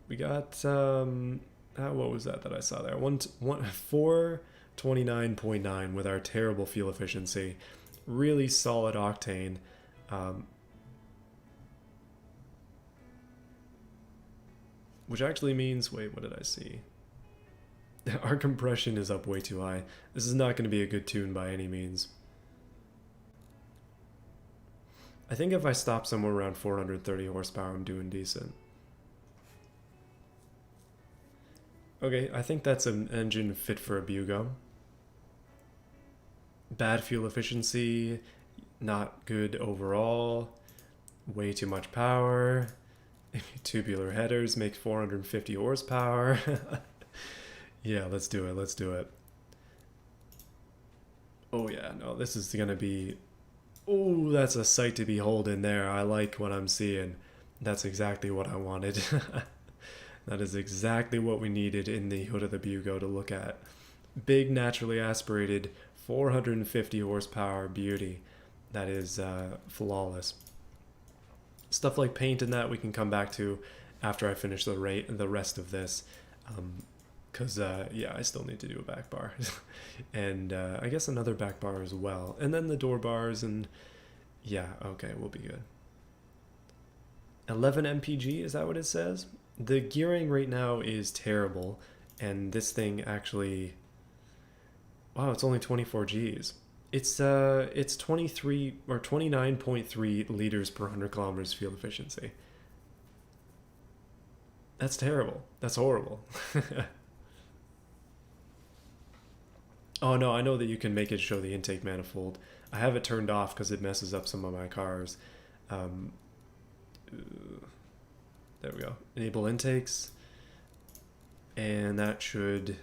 We got, what was that I saw there? 429.9 with our terrible fuel efficiency. Really solid octane. Which actually means, wait, what did I see? Our compression is up way too high. This is not going to be a good tune by any means. I think if I stop somewhere around 430 horsepower, I'm doing decent. Okay, I think that's an engine fit for a Bugo. Bad fuel efficiency, not good overall, way too much power. Tubular headers make 450 horsepower. Yeah, let's do it, let's do it. Oh yeah, no, this is gonna be... Oh, that's a sight to behold in there. I like what I'm seeing. That's exactly what I wanted. That is exactly what we needed in the hood of the Bugo to look at. Big, naturally aspirated, 450 horsepower beauty. That is flawless. Stuff like paint and that we can come back to after I finish the rest of this. Because, yeah, I still need to do a back bar. And I guess another back bar as well. And then the door bars and... Yeah, okay, we'll be good. 11 mpg, is that what it says? The gearing right now is terrible. And this thing actually... Wow, it's only 24 Gs. It's 23 or 29.3 liters per 100 kilometers fuel efficiency. That's terrible. That's horrible. Oh no, I know that you can make it show the intake manifold. I have it turned off because it messes up some of my cars. There we go. Enable intakes. And that should...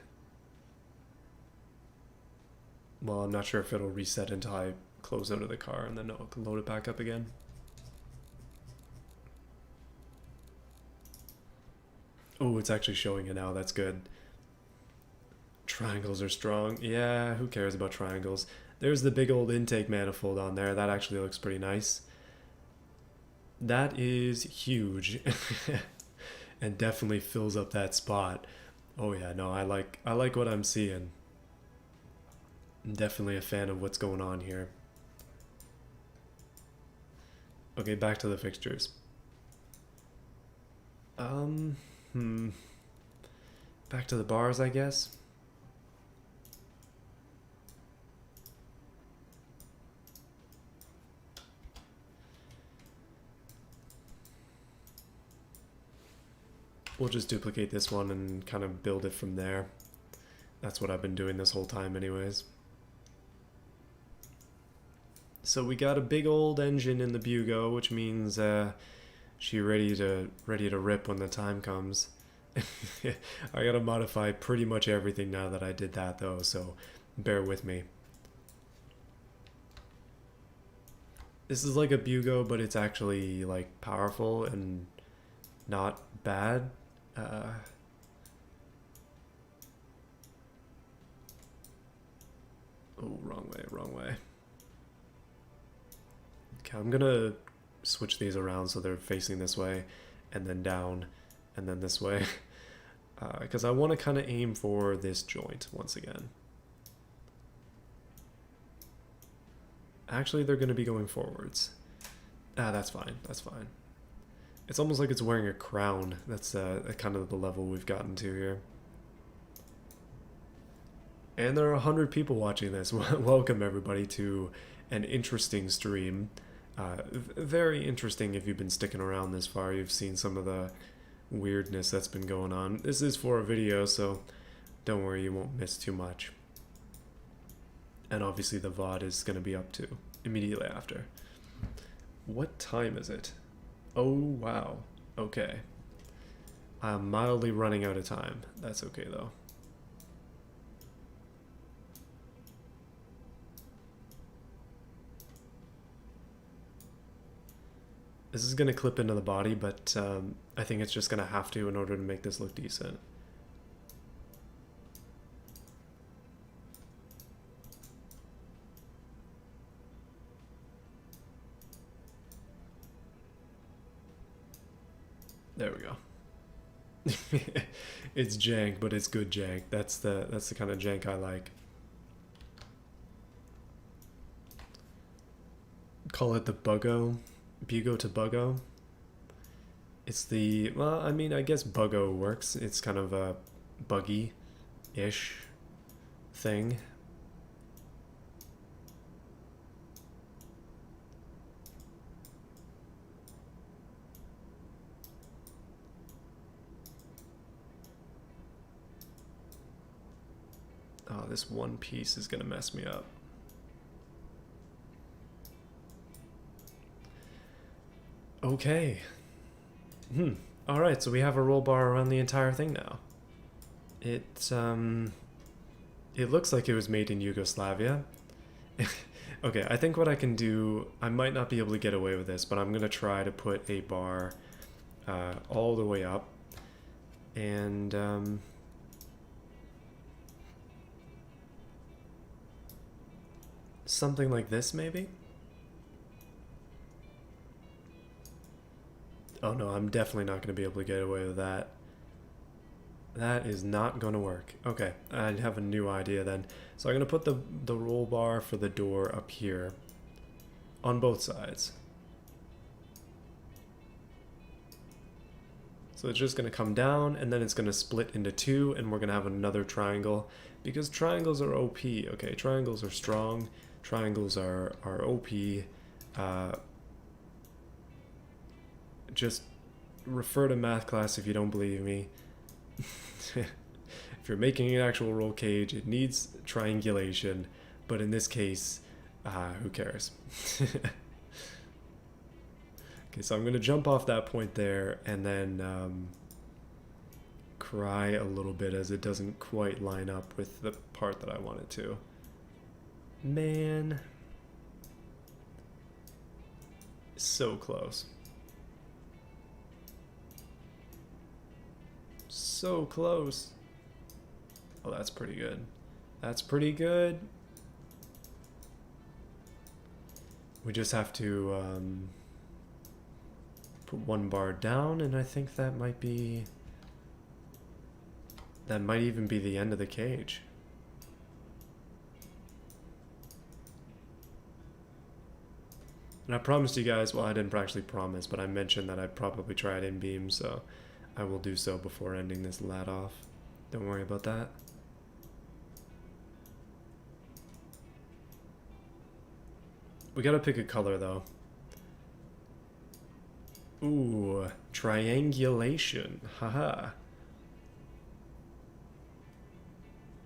Well, I'm not sure if it'll reset until I close out of the car and then I'll load it back up again. Oh, it's actually showing it now. That's good. Triangles are strong. Yeah, who cares about triangles? There's the big old intake manifold on there. That actually looks pretty nice. That is huge. And definitely fills up that spot. Oh yeah, no, I like what I'm seeing. I'm definitely a fan of what's going on here. Okay, back to the fixtures. Back to the bars, I guess. We'll just duplicate this one and kind of build it from there. That's what I've been doing this whole time anyways. So we got a big old engine in the Bugo, which means she's ready to rip when the time comes. I gotta modify pretty much everything now that I did that though, so bear with me. This is like a Bugo, but it's actually like powerful and not bad. Oh, wrong way, wrong way. Okay, I'm gonna switch these around so they're facing this way, and then down, and then this way. Because I want to kind of aim for this joint once again. Actually, they're going to be going forwards. Ah, that's fine, that's fine. It's almost like it's wearing a crown. That's kind of the level we've gotten to here. And there are 100 people watching this. Welcome everybody to an interesting stream. Very interesting if you've been sticking around this far. You've seen some of the weirdness that's been going on. This is for a video, so don't worry, you won't miss too much. And obviously the VOD is going to be up too, immediately after. What time is it? Oh, wow. Okay. I'm mildly running out of time. That's okay, though. This is going to clip into the body, but I think it's just going to have to in order to make this look decent. There we go. It's jank, but it's good jank. That's the kind of jank I like. Call it the buggo. Bugo to buggo. It's the, well, I mean, I guess buggo works. It's kind of a buggy-ish thing. Oh, this one piece is gonna mess me up. Okay. Alright, so we have a roll bar around the entire thing now. It looks like it was made in Yugoslavia. Okay, I think what I can do, I might not be able to get away with this, but I'm gonna try to put a bar all the way up. And something like this, maybe? Oh no, I'm definitely not going to be able to get away with that. That is not going to work. Okay, I have a new idea then. So I'm going to put the roll bar for the door up here on both sides. So it's just going to come down and then it's going to split into two and we're going to have another triangle because triangles are OP. Okay, triangles are strong. Triangles are OP. Just refer to math class if you don't believe me. If you're making an actual roll cage, it needs triangulation, but in this case, who cares? Okay, so I'm going to jump off that point there and then cry a little bit as it doesn't quite line up with the part that I want it to. Man. So close. So close. Oh, that's pretty good. That's pretty good. We just have to put one bar down, and I think that might be... that might even be the end of the cage. And I promised you guys, well, I didn't actually promise, but I mentioned that I'd probably try it in Beam, so I will do so before ending this lat off. Don't worry about that. We gotta pick a color though. Ooh, triangulation. Haha.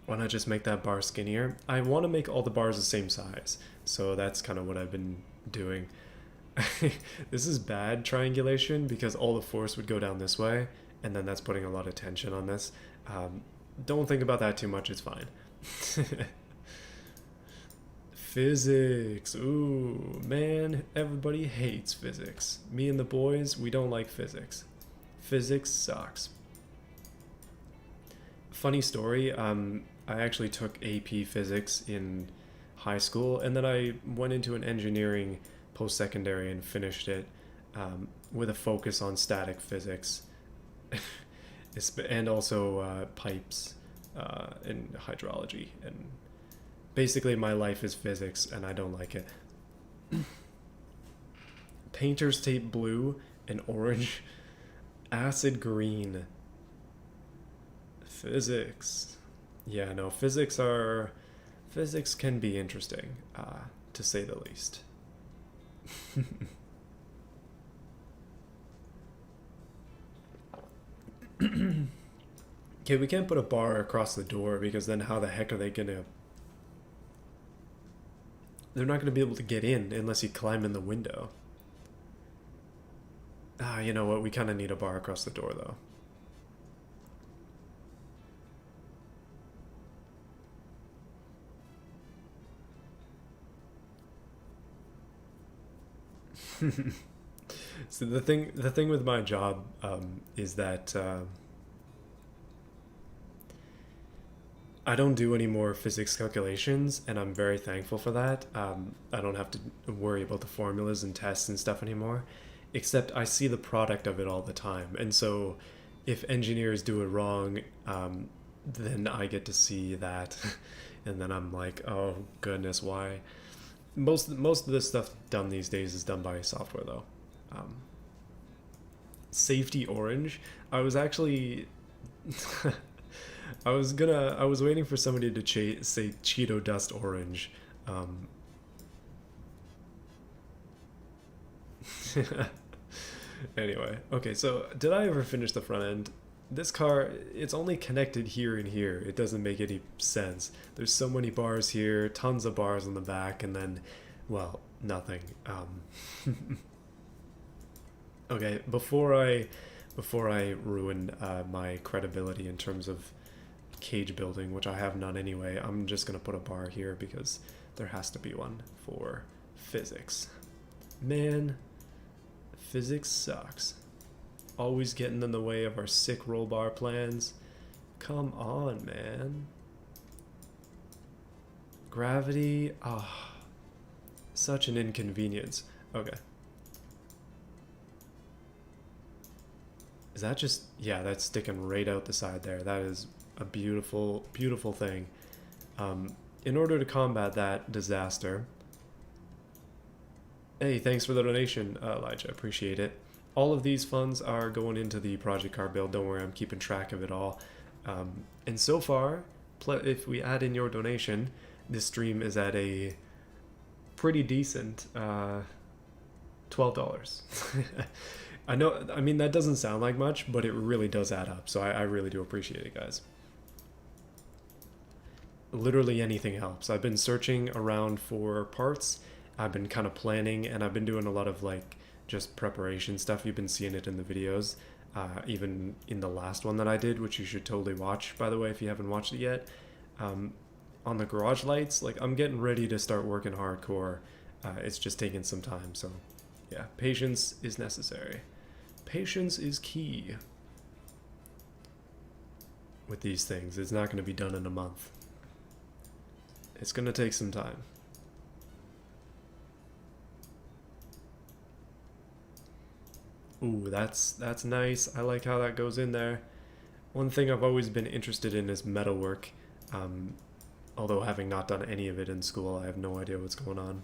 Why not just make that bar skinnier? I want to make all the bars the same size, so that's kind of what I've been doing. This is bad triangulation because all the force would go down this way, and then that's putting a lot of tension on this. Don't think about that too much, it's fine. Physics. Ooh, man, everybody hates physics. Me and the boys, we don't like physics. Physics sucks. Funny story, I actually took AP Physics in high school, and then I went into an engineering post-secondary and finished it with a focus on static physics and also pipes and hydrology. And basically my life is physics and I don't like it. Painter's tape blue An orange. Acid green. Physics. Yeah, no, physics can be interesting, to say the least. Okay, we can't put a bar across the door because then how the heck are they gonna... They're not gonna be able to get in unless you climb in the window. Ah, you know what? We kind of need a bar across the door, though. So the thing with my job is that I don't do any more physics calculations, and I'm very thankful for that. I don't have to worry about the formulas and tests and stuff anymore, except I see the product of it all the time. And so if engineers do it wrong, then I get to see that. And then I'm like, oh goodness, why? Most of this stuff done these days is done by software, though. Um, Safety orange. I was actually I was waiting for somebody to say Cheeto dust orange. Um, anyway, okay, so did I ever finish the front end? This car, it's only connected here and here. It doesn't make any sense. There's so many bars here, tons of bars in the back, and then, well, nothing. Okay, before I ruin my credibility in terms of cage building, which I have none anyway, I'm just gonna put a bar here because there has to be one for physics. Man, physics sucks. Always getting in the way of our sick roll bar plans. Come on, man. Gravity, ah, such an inconvenience. Okay. Is that just, yeah, that's sticking right out the side there. That is a beautiful, beautiful thing. In order to combat that disaster, hey, thanks for the donation, Elijah, appreciate it. All of these funds are going into the project car build. Don't worry, I'm keeping track of it all. And so far, if we add in your donation, this stream is at a pretty decent $12. I know, I mean, that doesn't sound like much, but it really does add up. So I really do appreciate it, guys. Literally anything helps. I've been searching around for parts. I've been kind of planning, and I've been doing a lot of like just preparation stuff. You've been seeing it in the videos, even in the last one that I did, which you should totally watch, by the way, if you haven't watched it yet. On the garage lights, like I'm getting ready to start working hardcore. It's just taking some time, so yeah, patience is necessary. Patience is key with these things. It's not going to be done in a month. It's going to take some time. Ooh, that's nice. I like how that goes in there. One thing I've always been interested in is metalwork. Although having not done any of it in school, I have no idea what's going on.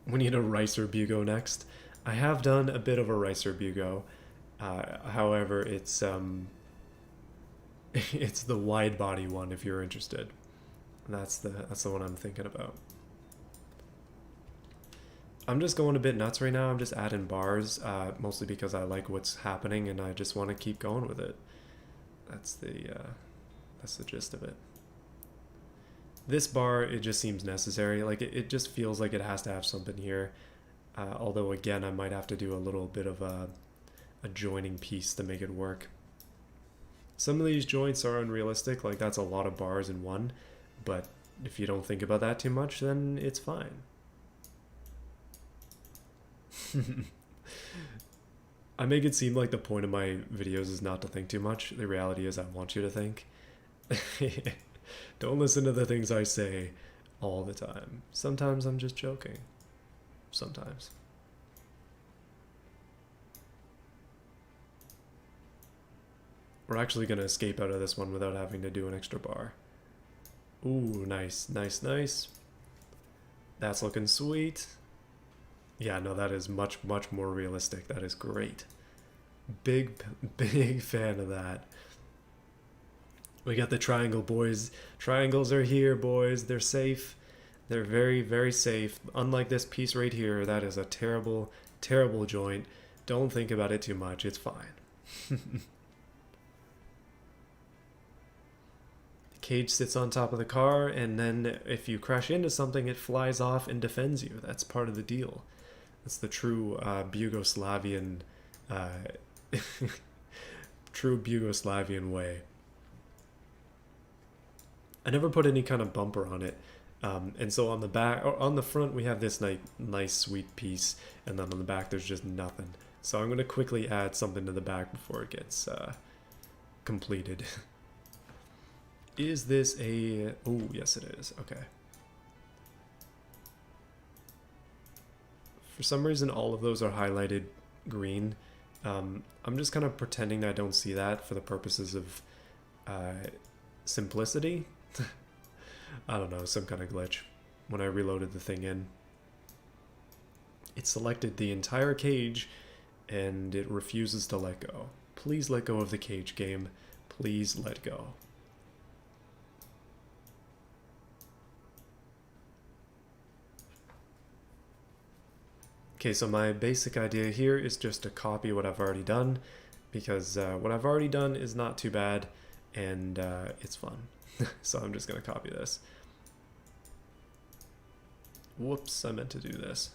We need a ricer bugo next. I have done a bit of a ricer bugo. However, it's it's the wide body one if you're interested. That's the one I'm thinking about. I'm just going a bit nuts right now. I'm just adding bars, mostly because I like what's happening and I just want to keep going with it. That's the gist of it. This bar, it just seems necessary. Like it just feels like it has to have something here. Although again, I might have to do a little bit of a joining piece to make it work. Some of these joints are unrealistic. Like that's a lot of bars in one. But if you don't think about that too much, then it's fine. I make it seem like the point of my videos is not to think too much. The reality is I want you to think. Don't listen to the things I say all the time. Sometimes I'm just joking. Sometimes. We're actually going to escape out of this one without having to do an extra bar. Ooh, nice, nice, nice. That's looking sweet. Yeah, no, that is much, much more realistic. That is great. Big, big fan of that. We got the triangle, boys. Triangles are here, boys. They're safe. They're very, very safe. Unlike this piece right here, that is a terrible, terrible joint. Don't think about it too much. It's fine. The cage sits on top of the car, and then if you crash into something, it flies off and defends you. That's part of the deal. That's the true Yugoslavian, uh, true Yugoslavian way. I never put any kind of bumper on it. And so on the back, or on the front, we have this nice sweet piece, and then on the back, there's just nothing. So I'm going to quickly add something to the back before it gets completed. Is this a... Oh, yes it is. Okay. For some reason, all of those are highlighted green. I'm just kind of pretending that I don't see that for the purposes of simplicity. I don't know, some kind of glitch. When I reloaded the thing in, it selected the entire cage and it refuses to let go. Please let go of the cage, game. Please let go. Okay, so my basic idea here is just to copy what I've already done, because what I've already done is not too bad, and it's fun. So I'm just going to copy this. Whoops, I meant to do this.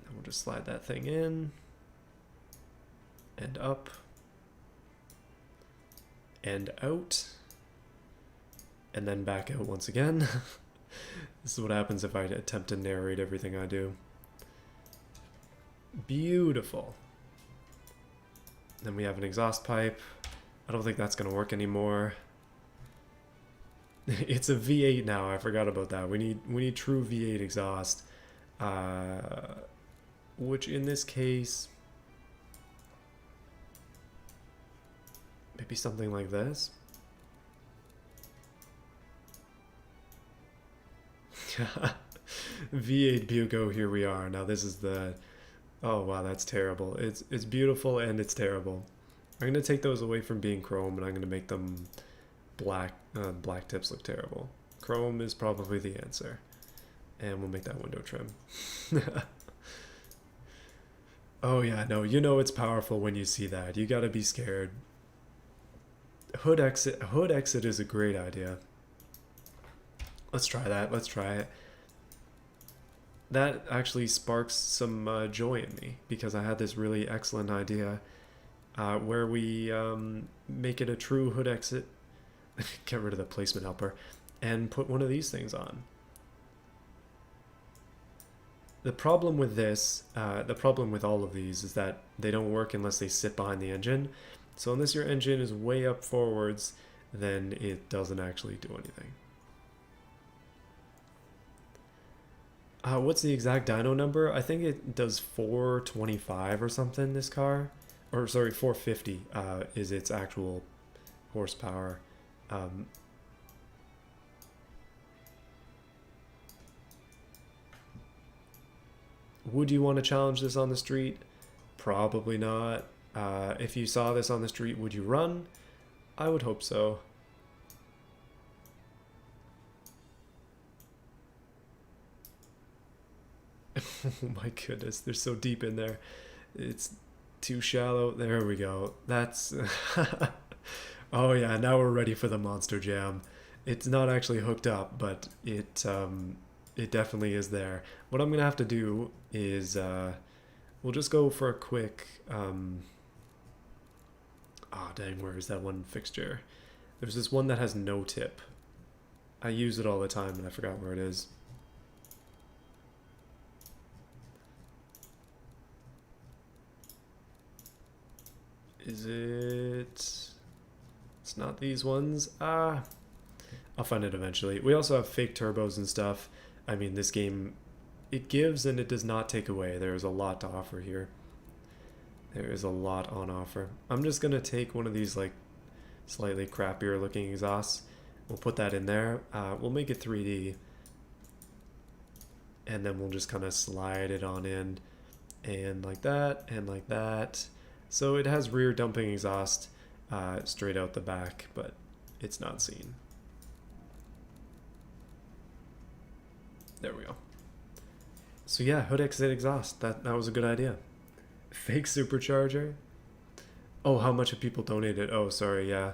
And we'll just slide that thing in, and up, and out, and then back out once again. This is what happens if I attempt to narrate everything I do. Beautiful. Then we have an exhaust pipe. I don't think that's going to work anymore. It's a V8 now. I forgot about that. We need true V8 exhaust. Which in this case, maybe something like this. V8 Bugo, here we are. Now this is the... Oh wow, that's terrible. It's beautiful and it's terrible. I'm going to take those away from being chrome and I'm going to make them black. Black tips look terrible. Chrome is probably the answer. And we'll make that window trim. Oh yeah, no, you know it's powerful when you see that. You gotta be scared. Hood exit is a great idea. Let's try that. Let's try it. That actually sparks some joy in me, because I had this really excellent idea where we make it a true hood exit, get rid of the placement helper, and put one of these things on. The problem with this, the problem with all of these is that they don't work unless they sit behind the engine. So unless your engine is way up forwards, then it doesn't actually do anything. What's the exact dyno number? I think it does 425 or something, this car. Or sorry, 450 is its actual horsepower. Would you want to challenge this on the street? Probably not. If you saw this on the street, would you run? I would hope so. Oh my goodness, they're so deep in there. It's too shallow. There we go. That's... Oh yeah, now we're ready for the monster jam. It's not actually hooked up, but it definitely is there. What I'm going to have to do is... we'll just go for a quick... Oh dang, where is that one fixture? There's this one that has no tip. I use it all the time and I forgot where it is. Is it... It's not these ones. I'll find it eventually. We also have fake turbos and stuff. I mean, this game, it gives and it does not take away. There's a lot to offer here. There is a lot on offer. I'm just going to take one of these like slightly crappier looking exhausts. We'll put that in there. We'll make it 3D. and then we'll just kind of slide it on in, and like that, and like that. So it has rear dumping exhaust straight out the back, but it's not seen. There we go. So yeah, hood exit exhaust. That was a good idea. Fake supercharger. Oh, how much have people donated? Oh, sorry, yeah.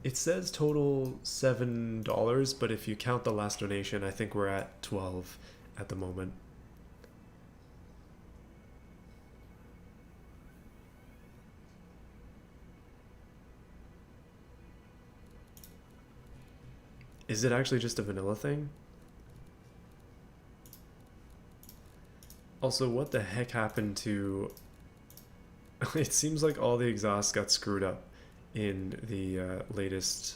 It says total $7, but if you count the last donation, I think we're at 12 at the moment. Is it actually just a vanilla thing? Also, what the heck happened to... It seems like all the exhausts got screwed up in the latest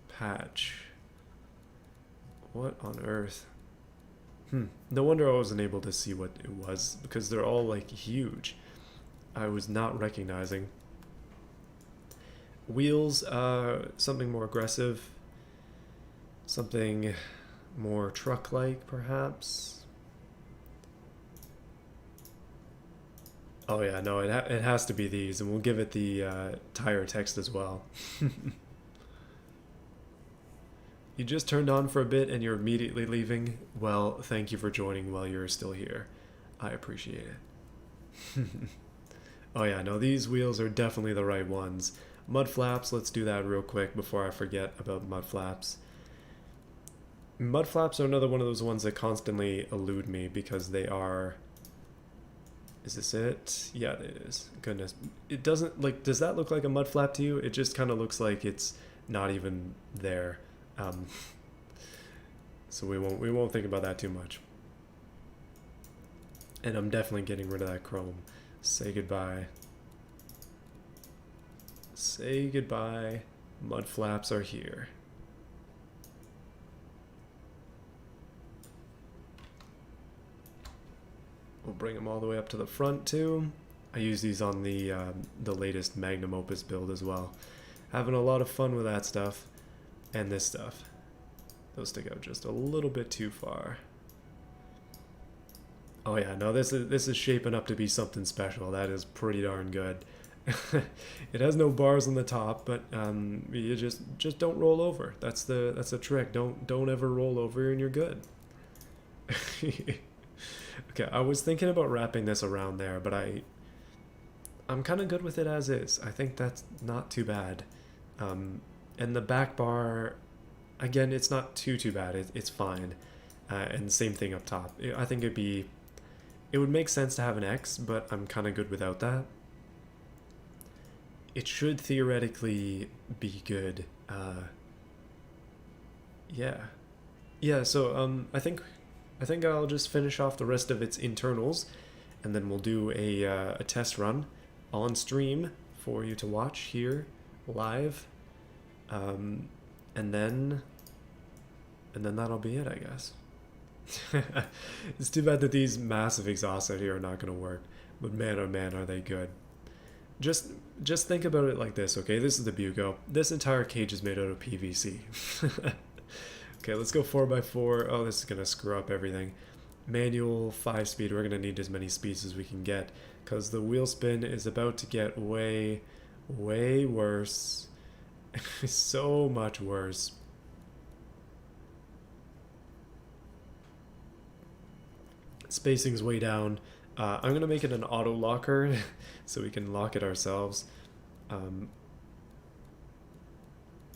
patch. What on earth? No wonder I wasn't able to see what it was, because they're all like huge. I was not recognizing. Wheels, something more aggressive. Something more truck-like, perhaps. Oh yeah, no, it has to be these, and we'll give it the tire text as well. You just turned on for a bit and you're immediately leaving? Well, thank you for joining while you're still here. I appreciate it. Oh yeah, no, these wheels are definitely the right ones. Mud flaps, let's do that real quick before I forget about mud flaps. Mud flaps are another one of those ones that constantly elude me because they are... Is this it? Yeah, it is. Goodness. It doesn't, like, does that look like a mud flap to you? It just kind of looks like it's not even there. So we won't think about that too much. And I'm definitely getting rid of that chrome. Say goodbye. Say goodbye. Mud flaps are here. We'll bring them all the way up to the front too. I use these on the latest Magnum Opus build as well. Having a lot of fun with that stuff. And this stuff. Those stick out just a little bit too far. Oh yeah, no, this is shaping up to be something special. That is pretty darn good. It has no bars on the top, but you just don't roll over. That's the trick. Don't ever roll over and you're good. Okay, I was thinking about wrapping this around there, but I'm kind of good with it as is. I think that's not too bad. And the back bar, again, it's not too bad. It's fine. And same thing up top. I think it would make sense to have an X, but I'm kind of good without that. It should theoretically be good. Yeah. So I think I'll just finish off the rest of its internals, and then we'll do a test run on stream for you to watch here live. And then that'll be it, I guess. It's too bad that these massive exhausts out here are not going to work, but man, oh man, are they good. Just think about it like this, okay? This is the Bugo. This entire cage is made out of PVC. Okay, let's go 4x4. Oh, this is going to screw up everything. Manual 5-speed. We're going to need as many speeds as we can get, because the wheel spin is about to get way worse. So much worse. Spacing's way down. I'm going to make it an auto locker so we can lock it ourselves.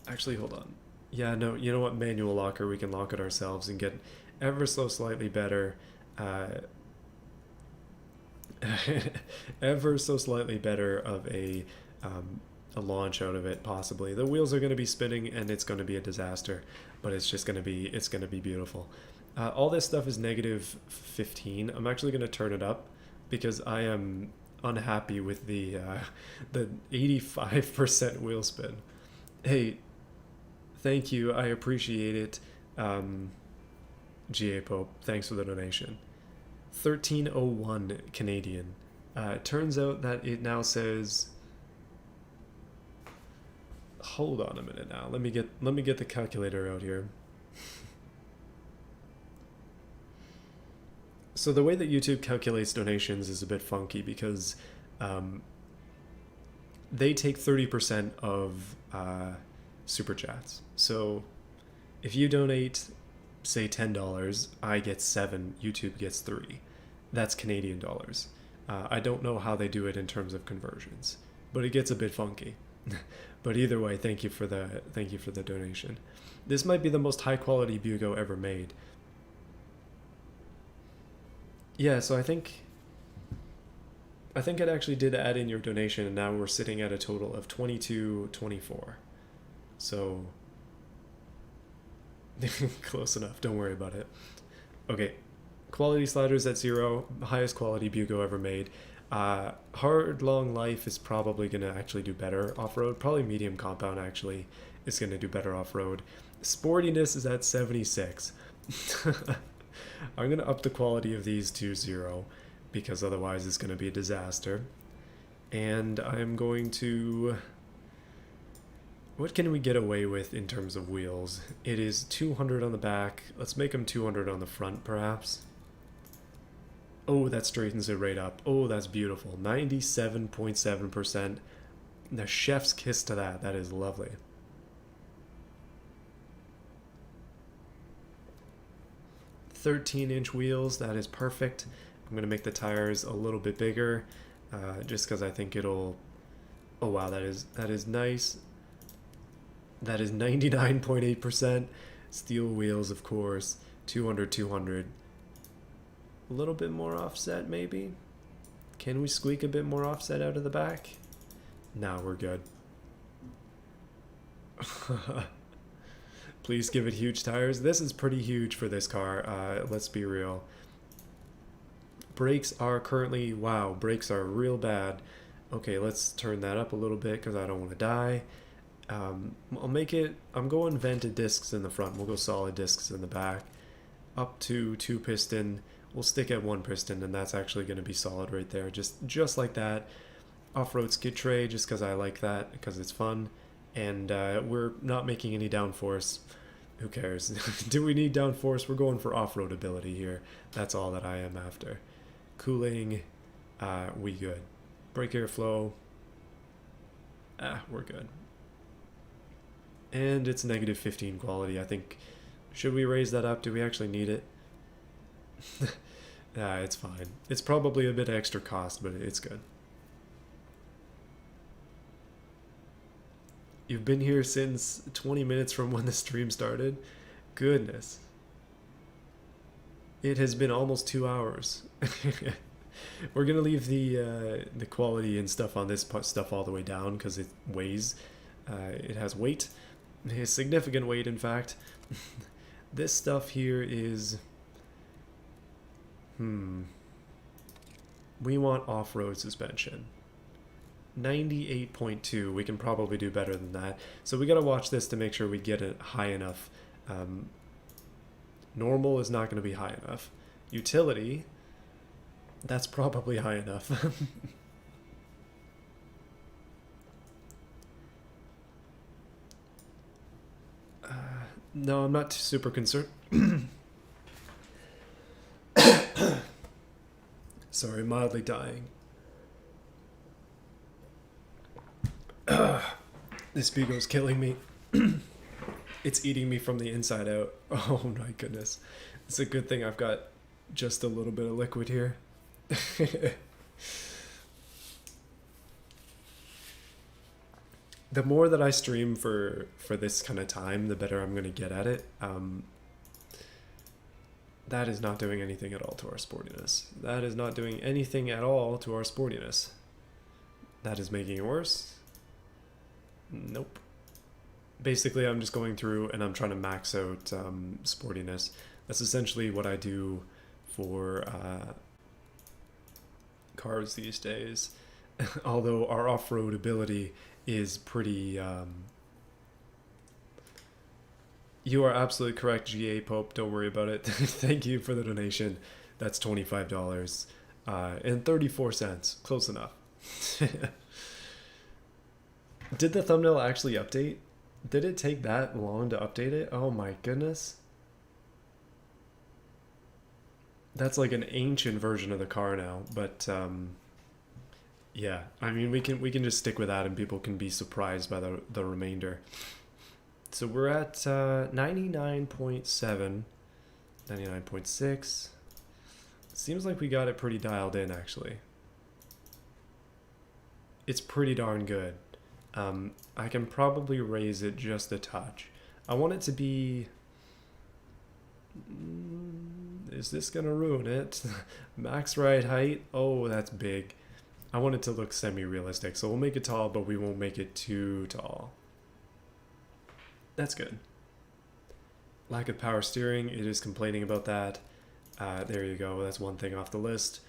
Actually, hold on. Yeah, no, you know what? Manual locker, we can lock it ourselves and get ever so slightly better, ever so slightly better of a launch out of it, possibly. The wheels are going to be spinning and it's going to be a disaster, but it's going to be beautiful. All this stuff is negative 15. I'm actually going to turn it up because I am unhappy with the 85% wheel spin. Hey, thank you. I appreciate it. GA Pope, thanks for the donation. 1301 Canadian. Turns out that it now says... Hold on a minute now. Let me get the calculator out here. So the way that YouTube calculates donations is a bit funky because um, they take 30% of super chats. So if you donate, say $10, I get 7, YouTube gets 3. That's Canadian dollars. I don't know how they do it in terms of conversions, but it gets a bit funky. But either way, thank you for the donation. This might be the most high quality Bugo ever made. Yeah, so I think it actually did add in your donation, and now we're sitting at a total of 22.24. So close enough. Don't worry about it. Okay, quality sliders at 0, highest quality Bugo ever made. Hard Long Life is probably going to actually do better off-road. Probably medium compound actually is going to do better off-road. Sportiness is at 76. I'm going to up the quality of these to 0 because otherwise it's going to be a disaster. And I'm going to... What can we get away with in terms of wheels? It is 200 on the back. Let's make them 200 on the front, perhaps. Oh, that straightens it right up. Oh, that's beautiful. 97.7%. The chef's kiss to that. That is lovely. "13-inch wheels. That is perfect. I'm going to make the tires a little bit bigger just because I think it'll... Oh, wow, that is nice. That is 99.8%. Steel wheels, of course. 200, 200. A little bit more offset, maybe? Can we squeak a bit more offset out of the back? Nah, we're good. Please give it huge tires. This is pretty huge for this car. Let's be real. Brakes are currently... Wow, brakes are real bad. Okay, let's turn that up a little bit because I don't want to die. I'll make it... I'm going vented discs in the front. We'll go solid discs in the back. Up to 2 piston. We'll stick at 1 piston, and that's actually going to be solid right there. Just like that. Off-road skid tray, just because I like that, because it's fun. And we're not making any downforce. Who cares? Do we need downforce? We're going for off-road ability here. That's all that I am after. Cooling, we good. Brake airflow, we're good. And it's negative 15 quality. I think, should we raise that up? Do we actually need it? It's fine. It's probably a bit extra cost, but it's good. You've been here since 20 minutes from when the stream started? Goodness. It has been almost 2 hours. We're going to leave the quality and stuff on this stuff all the way down because it weighs. It has weight. It has significant weight, in fact. This stuff here is... We want off-road suspension. 98.2. We can probably do better than that. So we got to watch this to make sure we get it high enough. Normal is not going to be high enough. Utility, that's probably high enough. No, I'm not super concerned. Sorry, mildly dying. This Bigo's killing me. It's eating me from the inside out. Oh my goodness. It's a good thing I've got just a little bit of liquid here. The more that I stream for this kind of time, the better I'm going to get at it. That is not doing anything at all to our sportiness. That is not doing anything at all to our sportiness. That is making it worse. Nope. Basically, I'm just going through and I'm trying to max out sportiness. That's essentially what I do for cars these days. Although our off-road ability is pretty... You are absolutely correct, GA Pope. Don't worry about it. Thank you for the donation. That's $25 and 34 cents. Close enough. Did the thumbnail actually update? Did it take that long to update it? Oh my goodness. That's like an ancient version of the car now, but yeah, I mean we can just stick with that, and people can be surprised by the remainder. So we're at 99.7, 99.6. Seems like we got it pretty dialed in, actually. It's pretty darn good. I can probably raise it just a touch. I want it to be... Is this gonna ruin it? Max ride height? Oh, that's big. I want it to look semi-realistic, so we'll make it tall, but we won't make it too tall. That's good. Lack of power steering, it is complaining about that. There you go, that's one thing off the list.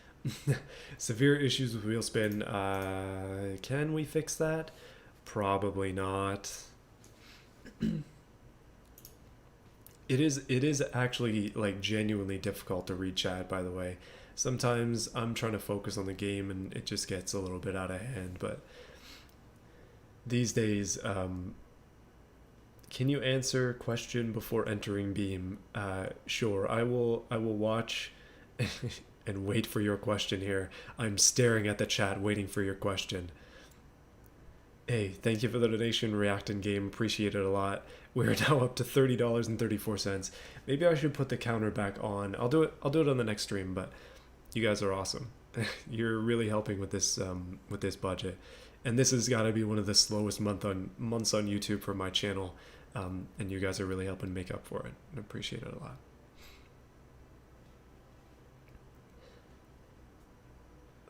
Severe issues with wheel spin. Can we fix that? Probably not. It is actually like genuinely difficult to read chat, by the way. Sometimes I'm trying to focus on the game and it just gets a little bit out of hand, but these days, can you answer question before entering Beam? Sure, I will watch and wait for your question here. I'm staring at the chat waiting for your question. Hey, thank you for the donation, React in Game. Appreciate it a lot. We're now up to $30.34. Maybe I should put the counter back on. I'll do it on the next stream, but you guys are awesome. You're really helping with this budget. And this has got to be one of the slowest months on YouTube for my channel. And you guys are really helping make up for it. I appreciate it a lot.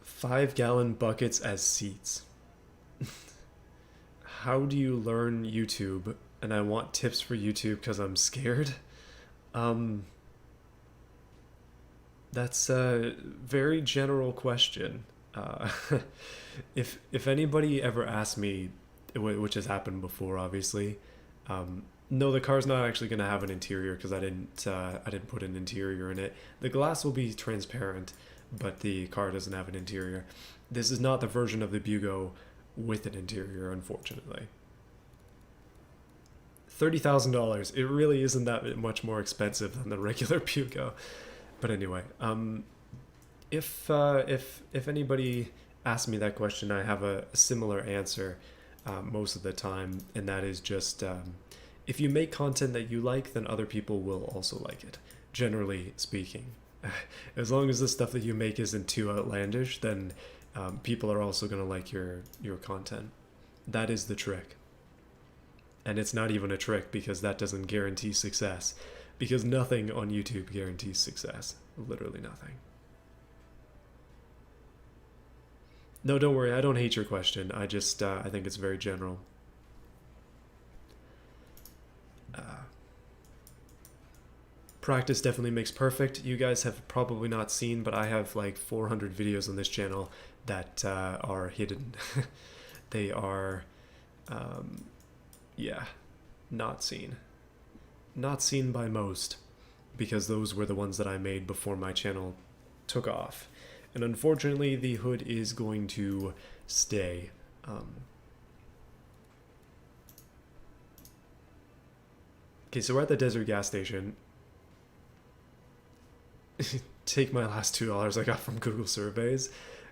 Five-gallon buckets as seats. How do you learn YouTube? And I want tips for YouTube because I'm scared. That's a very general question. If anybody ever asked me, which has happened before, obviously, no, the car's not actually going to have an interior because I didn't put an interior in it. The glass will be transparent, but the car doesn't have an interior. This is not the version of the Bugo with an interior, unfortunately. $30,000. It really isn't that much more expensive than the regular Bugo. But anyway, if anybody asks me that question, I have a similar answer most of the time, and that is just if you make content that you like, then other people will also like it. Generally speaking, as long as the stuff that you make isn't too outlandish, then people are also going to like your content. That is the trick. And it's not even a trick because that doesn't guarantee success. Because nothing on YouTube guarantees success. Literally nothing. No, don't worry. I don't hate your question. I just, I think it's very general. Practice definitely makes perfect. You guys have probably not seen, but I have like 400 videos on this channel that are hidden. They are, yeah, not seen. Not seen by most, because those were the ones that I made before my channel took off. And unfortunately, the hood is going to stay. Okay, so we're at the desert gas station. Take my last $2 I got from Google Surveys.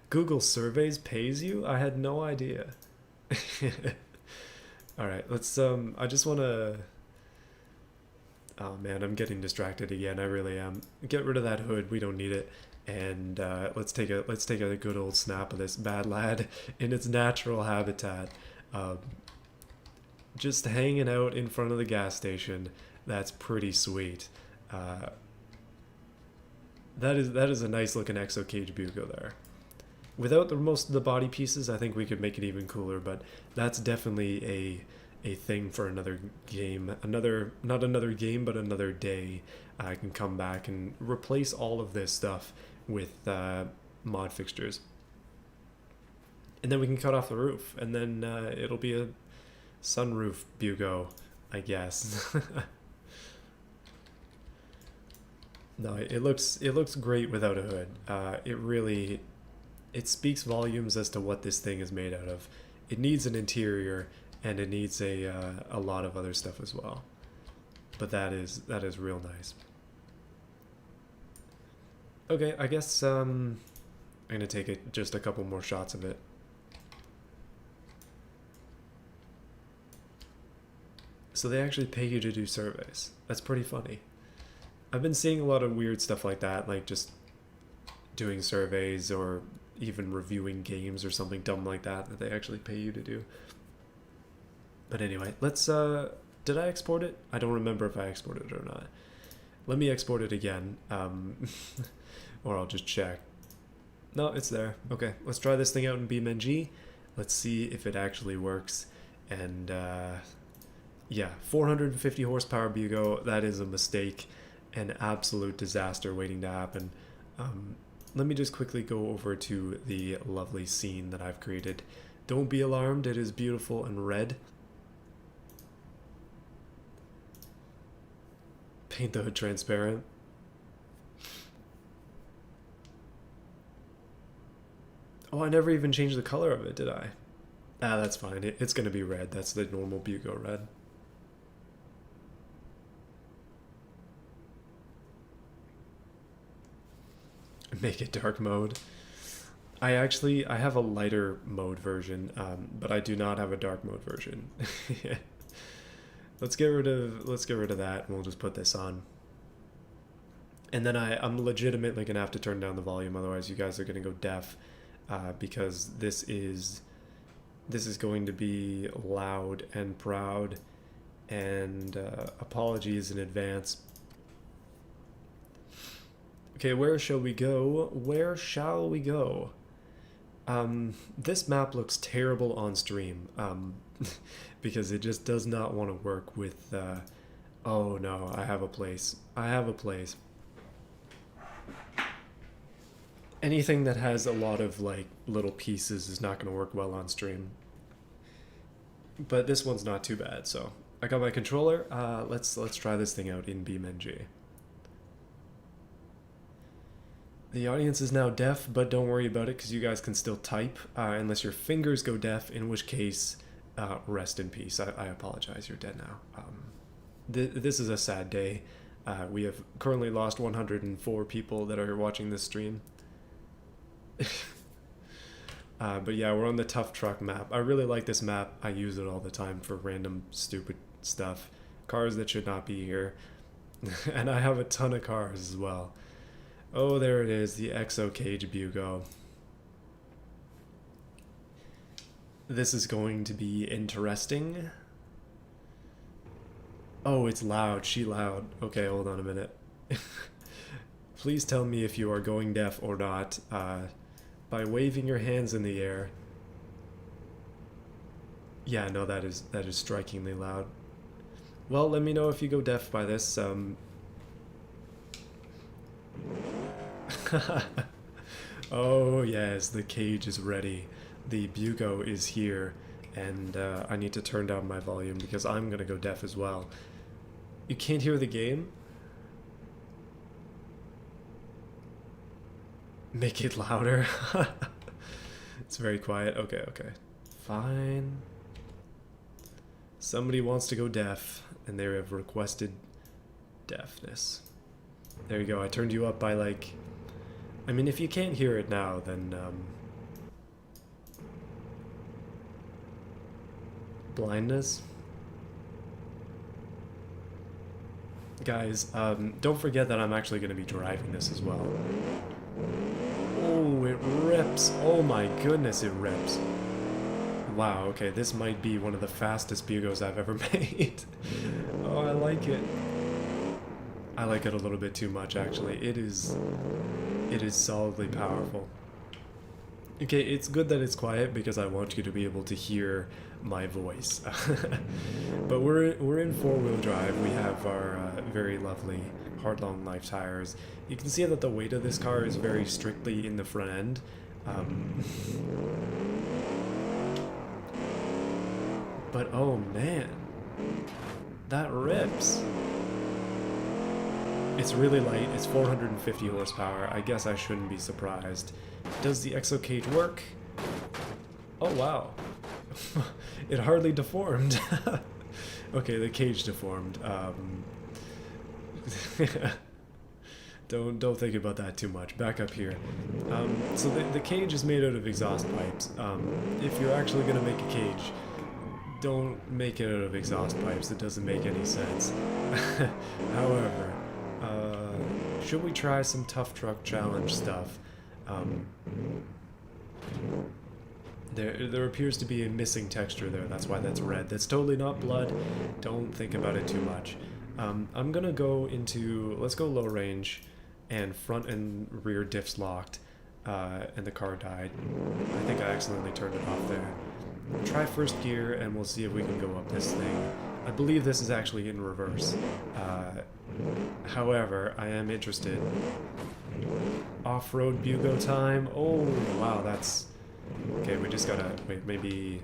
Google Surveys pays you? I had no idea. Alright, let's, I just want to... Oh man, I'm getting distracted again. I really am. Get rid of that hood. We don't need it. And let's take a good old snap of this bad lad in its natural habitat. Just hanging out in front of the gas station. That's pretty sweet. That is a nice looking EXO cage Bugo there. Without most of the body pieces, I think we could make it even cooler, but that's definitely a thing for another game. Not another game, but another day. I can come back and replace all of this stuff with mod fixtures. And then we can cut off the roof, and then it'll be a sunroof Bugo, I guess. No, it looks great without a hood. It speaks volumes as to what this thing is made out of. It needs an interior, and it needs a lot of other stuff as well. But that is real nice. Okay, I guess I'm gonna take just a couple more shots of it. So they actually pay you to do surveys. That's pretty funny. I've been seeing a lot of weird stuff like that, like just doing surveys or even reviewing games or something dumb like that that they actually pay you to do. But anyway, let's did I export it? I don't remember if I exported it or not. Let me export it again. Or I'll just check. No, it's there. Okay, let's try this thing out in BeamNG. Let's see if it actually works. And yeah, 450 horsepower Bugo. That is a mistake. An absolute disaster waiting to happen. Let me just quickly go over to the lovely scene that I've created. Don't be alarmed, it is beautiful and red. Paint the hood transparent. Oh, I never even changed the color of it, did I? Ah, that's fine. It's going to be red. That's the normal Bugo red. Make it dark mode. I have a lighter mode version, but I do not have a dark mode version. Let's get rid of that, and we'll just put this on. And then I'm legitimately gonna have to turn down the volume, otherwise you guys are gonna go deaf, because this is going to be loud and proud. And apologies in advance. Okay, where shall we go? Where shall we go? This map looks terrible on stream, because it just does not want to work with, oh no, I have a place. I have a place. Anything that has a lot of, like, little pieces is not going to work well on stream. But this one's not too bad, so I got my controller. Let's try this thing out in BeamNG. The audience is now deaf, but don't worry about it because you guys can still type, unless your fingers go deaf, in which case, rest in peace. I apologize, you're dead now. This is a sad day. We have currently lost 104 people that are watching this stream. But yeah, we're on the Tough Truck map. I really like this map. I use it all the time for random stupid stuff. Cars that should not be here. And I have a ton of cars as well. Oh, there it is, the EXO cage Bugo. This is going to be interesting. Oh, it's loud. She loud. Okay, hold on a minute. Please tell me if you are going deaf or not, by waving your hands in the air. Yeah, no, that is strikingly loud. Well, let me know if you go deaf by this. Oh yes, the cage is ready. The Bugo is here, and I need to turn down my volume because I'm gonna go deaf as well. You can't hear the game? Make it louder. It's very quiet. Okay, okay. Fine. Somebody wants to go deaf, and they have requested deafness. There you go. I turned you up by, like... I mean, if you can't hear it now, then, blindness? Guys, don't forget that I'm actually going to be driving this as well. Oh, it rips. Oh my goodness, it rips. Wow, okay, this might be one of the fastest Bugos I've ever made. Oh, I like it. I like it a little bit too much, actually. It is solidly powerful. Okay, it's good that it's quiet because I want you to be able to hear my voice. But we're in four-wheel drive. We have our very lovely hard long life tires. You can see that the weight of this car is very strictly in the front end. But oh man, that rips. It's really light, it's 450 horsepower. I guess I shouldn't be surprised. Does the EXO cage work? Oh wow. It hardly deformed. Okay, the cage deformed. Don't think about that too much. Back up here. So the cage is made out of exhaust pipes. If you're actually going to make a cage, don't make it out of exhaust pipes. It doesn't make any sense. However, should we try some tough truck challenge stuff? There appears to be a missing texture there. That's why that's red. That's totally not blood. Don't think about it too much. I'm gonna go into, let's go low range, and front and rear diffs locked, and the car died. I think I accidentally turned it off there. Try first gear, and we'll see if we can go up this thing. I believe this is actually in reverse. However, I am interested. Off-road Bugo time. Oh, wow, that's... Okay, we just gotta... Wait, maybe...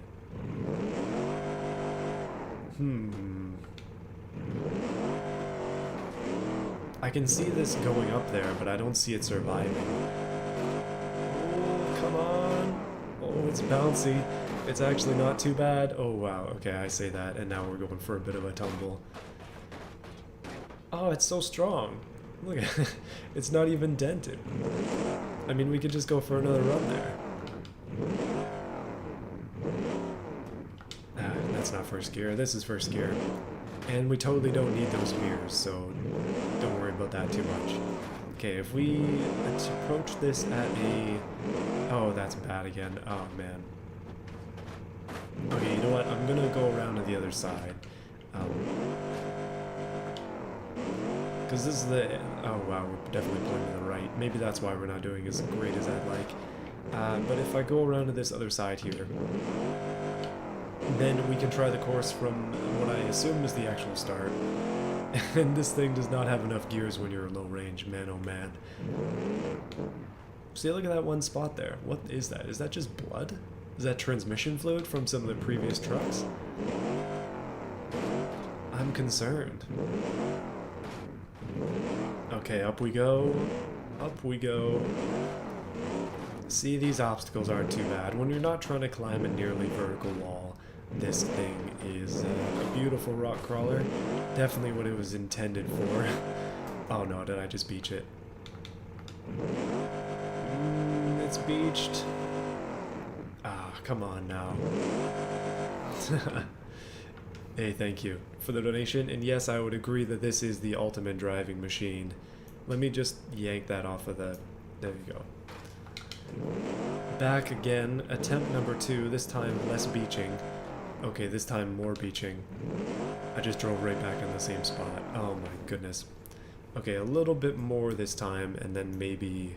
I can see this going up there, but I don't see it surviving. Oh, come on! Oh, it's bouncy. It's actually not too bad. Oh, wow. Okay, I say that, and now we're going for a bit of a tumble. Oh, it's so strong. Look at it. It's not even dented. I mean, we could just go for another run there. Ah, that's not first gear. This is first gear. And we totally don't need those mirrors, so don't worry about that too much. Okay, if we approach this at a... Oh, that's bad again. Oh, man. Okay, you know what? I'm gonna go around to the other side. Because this is the... Oh, wow, we're definitely pointing to the right. Maybe that's why we're not doing as great as I'd like. But if I go around to this other side here, then we can try the course from what I assume is the actual start. And this thing does not have enough gears when you're low range, man oh man. See, look at that one spot there. What is that? Is that just blood? Is that transmission fluid from some of the previous trucks? I'm concerned. Okay, up we go. Up we go. See, these obstacles aren't too bad. When you're not trying to climb a nearly vertical wall, this thing is a beautiful rock crawler. Definitely what it was intended for. Oh no, did I just beach it? It's beached. Ah, come on now. Hey, thank you for the donation. And yes, I would agree that this is the ultimate driving machine. Let me just yank that off of the... There you go. Back again. Attempt number 2. This time less beaching. Okay, this time more beaching. I just drove right back in the same spot. Oh my goodness. Okay, a little bit more this time, and then maybe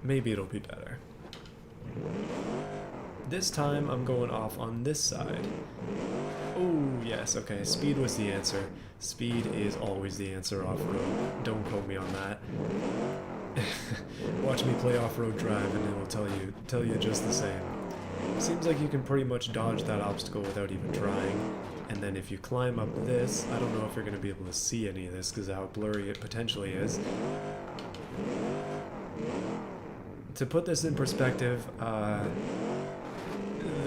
it'll be better. This time I'm going off on this side. Oh, yes, okay, speed was the answer. Speed is always the answer off-road. Don't quote me on that. Watch me play off-road drive and it'll tell you just the same. Seems like you can pretty much dodge that obstacle without even trying. And then if you climb up this, I don't know if you're going to be able to see any of this because of how blurry it potentially is. To put this in perspective, the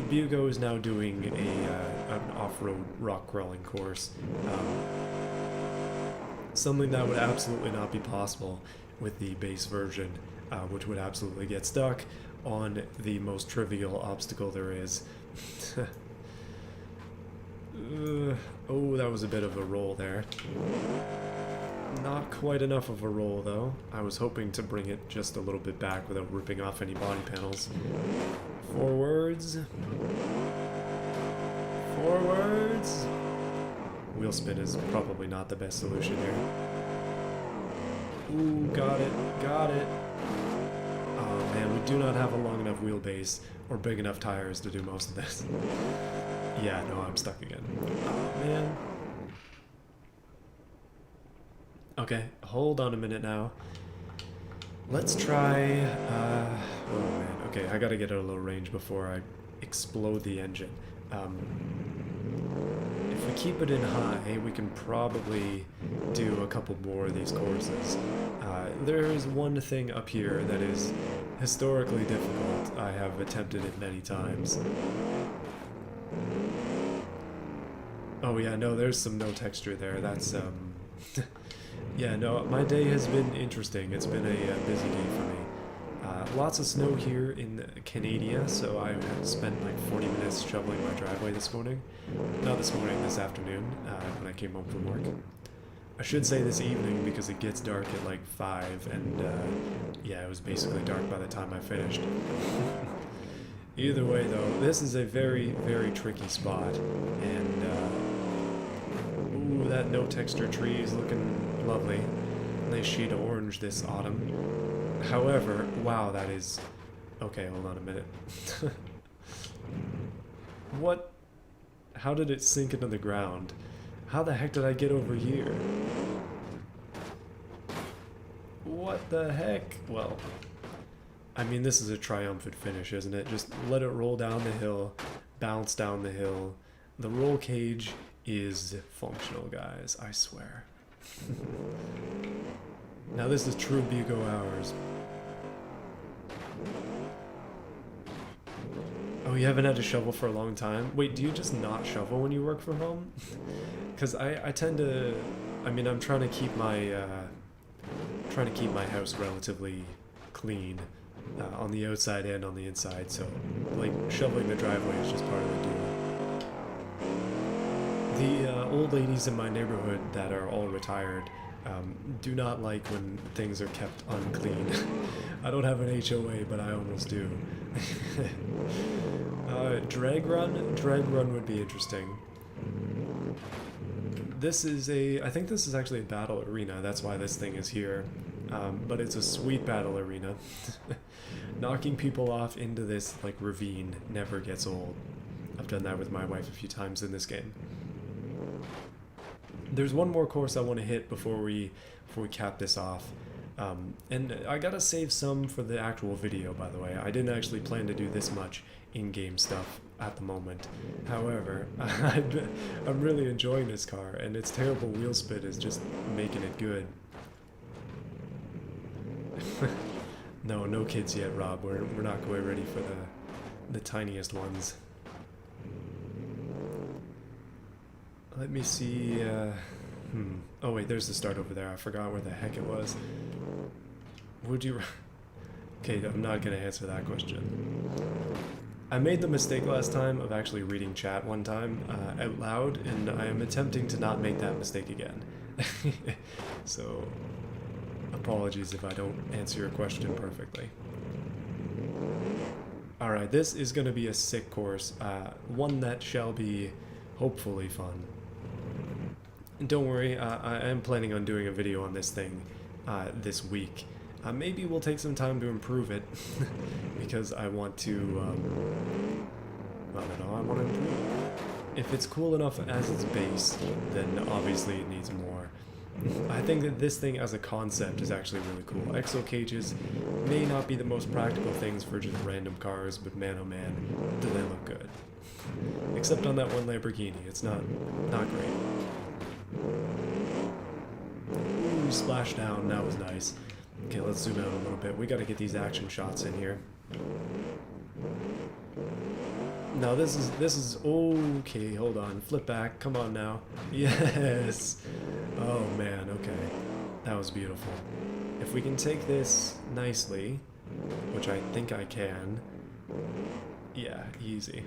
Bugo is now doing an off-road rock crawling course. Something that would absolutely not be possible with the base version, which would absolutely get stuck on the most trivial obstacle there is. Oh, that was a bit of a roll there. Not quite enough of a roll, though. I was hoping to bring it just a little bit back without ripping off any body panels. Forwards. Forwards. Wheel spin is probably not the best solution here. Ooh, got it. Got it. Oh, man, we do not have a long enough wheelbase or big enough tires to do most of this. Yeah, no, I'm stuck again. Oh, man. Okay, hold on a minute now. Let's try, oh man, okay, I gotta get out of low range before I explode the engine. If we keep it in high, we can probably do a couple more of these courses. There is one thing up here that is historically difficult. I have attempted it many times. Oh yeah, no, there's some no texture there. That's Yeah, no, my day has been interesting. It's been a busy day for me. Lots of snow here in Canada, so I have spent like 40 minutes shoveling my driveway this morning. Not this morning, this afternoon, when I came home from work. I should say this evening because it gets dark at like 5, and yeah, it was basically dark by the time I finished. Either way, though, this is a very, very tricky spot, and ooh, that no texture tree is looking lovely. Nice shade of orange this autumn. However, wow, that is... Okay, hold on a minute. What? How did it sink into the ground? How the heck did I get over here? What the heck? Well, I mean, this is a triumphant finish, isn't it? Just let it roll down the hill, bounce down the hill. The roll cage is functional, guys, I swear. Now this is true Bugo hours. Oh, you haven't had to shovel for a long time? Wait, do you just not shovel when you work from home? Because I tend to... I mean, I'm trying to keep my house relatively clean on the outside and on the inside, so like shoveling the driveway is just part of the deal. The old ladies in my neighborhood that are all retired do not like when things are kept unclean. I don't have an HOA, but I almost do. Drag run? Drag run would be interesting. This is I think this is actually a battle arena, that's why this thing is here. But it's a sweet battle arena. Knocking people off into this like ravine never gets old. I've done that with my wife a few times in this game. There's one more course I want to hit before we cap this off. And I gotta save some for the actual video, by the way. I didn't actually plan to do this much in-game stuff at the moment. However, I'm really enjoying this car, and its terrible wheel spit is just making it good. No kids yet, Rob. We're not quite ready for the tiniest ones. Let me see. Oh wait, there's the start over there. I forgot where the heck it was. Would you? Okay, I'm not gonna answer that question. I made the mistake last time of actually reading chat one time out loud, and I am attempting to not make that mistake again. So, apologies if I don't answer your question perfectly. Alright, this is going to be a sick course, one that shall be hopefully fun. And don't worry, I am planning on doing a video on this thing this week. Maybe we'll take some time to improve it, because I want to, I don't know, I want to improve it. If it's cool enough as its base, then obviously it needs more. I think that this thing as a concept is actually really cool. EXO cages may not be the most practical things for just random cars, but man oh man, do they look good. Except on that one Lamborghini, it's not great. Ooh, splash down, that was nice. Okay, let's zoom out a little bit. We gotta get these action shots in here. Now this is okay, hold on. Flip back, come on now. Yes! Oh man, okay. That was beautiful. If we can take this nicely, which I think I can, yeah, easy.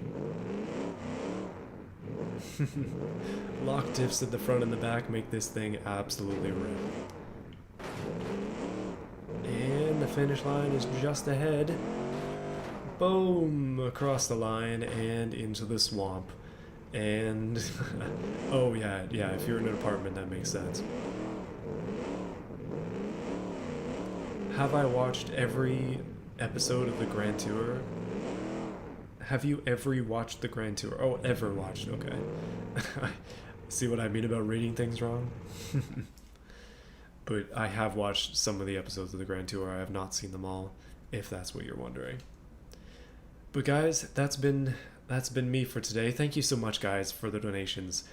Lock tips at the front and the back make this thing absolutely rip. And the finish line is just ahead. Boom! Across the line and into the swamp. And... oh yeah, if you're in an apartment that makes sense. Have I watched every episode of the Grand Tour? Have you ever watched the Grand Tour? Oh, ever watched, okay. See what I mean about reading things wrong? But I have watched some of the episodes of the Grand Tour. I have not seen them all, if that's what you're wondering. But guys, that's been me for today. Thank you so much, guys, for the donations.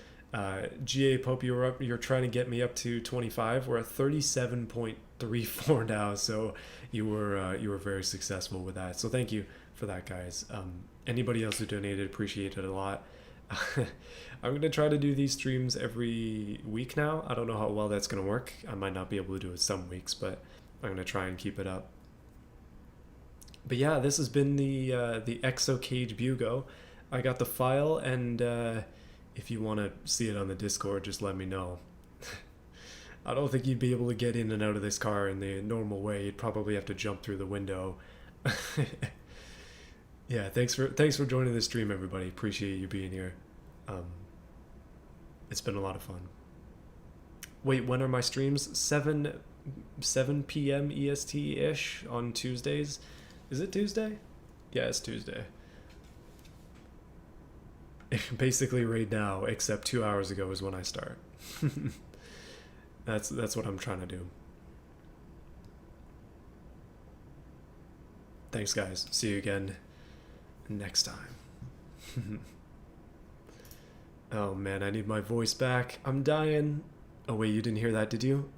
GA Pope, you're trying to get me up to 25. We're at 37.34 now, so you were very successful with that. So thank you for that, guys. Anybody else who donated, appreciate it a lot. I'm gonna try to do these streams every week now. I don't know how well that's gonna work. I might not be able to do it some weeks, but I'm gonna try and keep it up. But yeah, this has been the EXO Cage Bugo. I got the file, and if you want to see it on the Discord, just let me know. I don't think you'd be able to get in and out of this car in the normal way. You'd probably have to jump through the window. Yeah, thanks for joining the stream, everybody. Appreciate you being here. Um, it's been a lot of fun. Wait, when are my streams? 7 p.m. EST ish on Tuesdays. Is it Tuesday? Yeah, it's Tuesday. Basically right now, except 2 hours ago is when I start. That's what I'm trying to do. Thanks, guys. See you again next time. Oh man, I need my voice back. I'm dying. Oh wait, you didn't hear that, did you?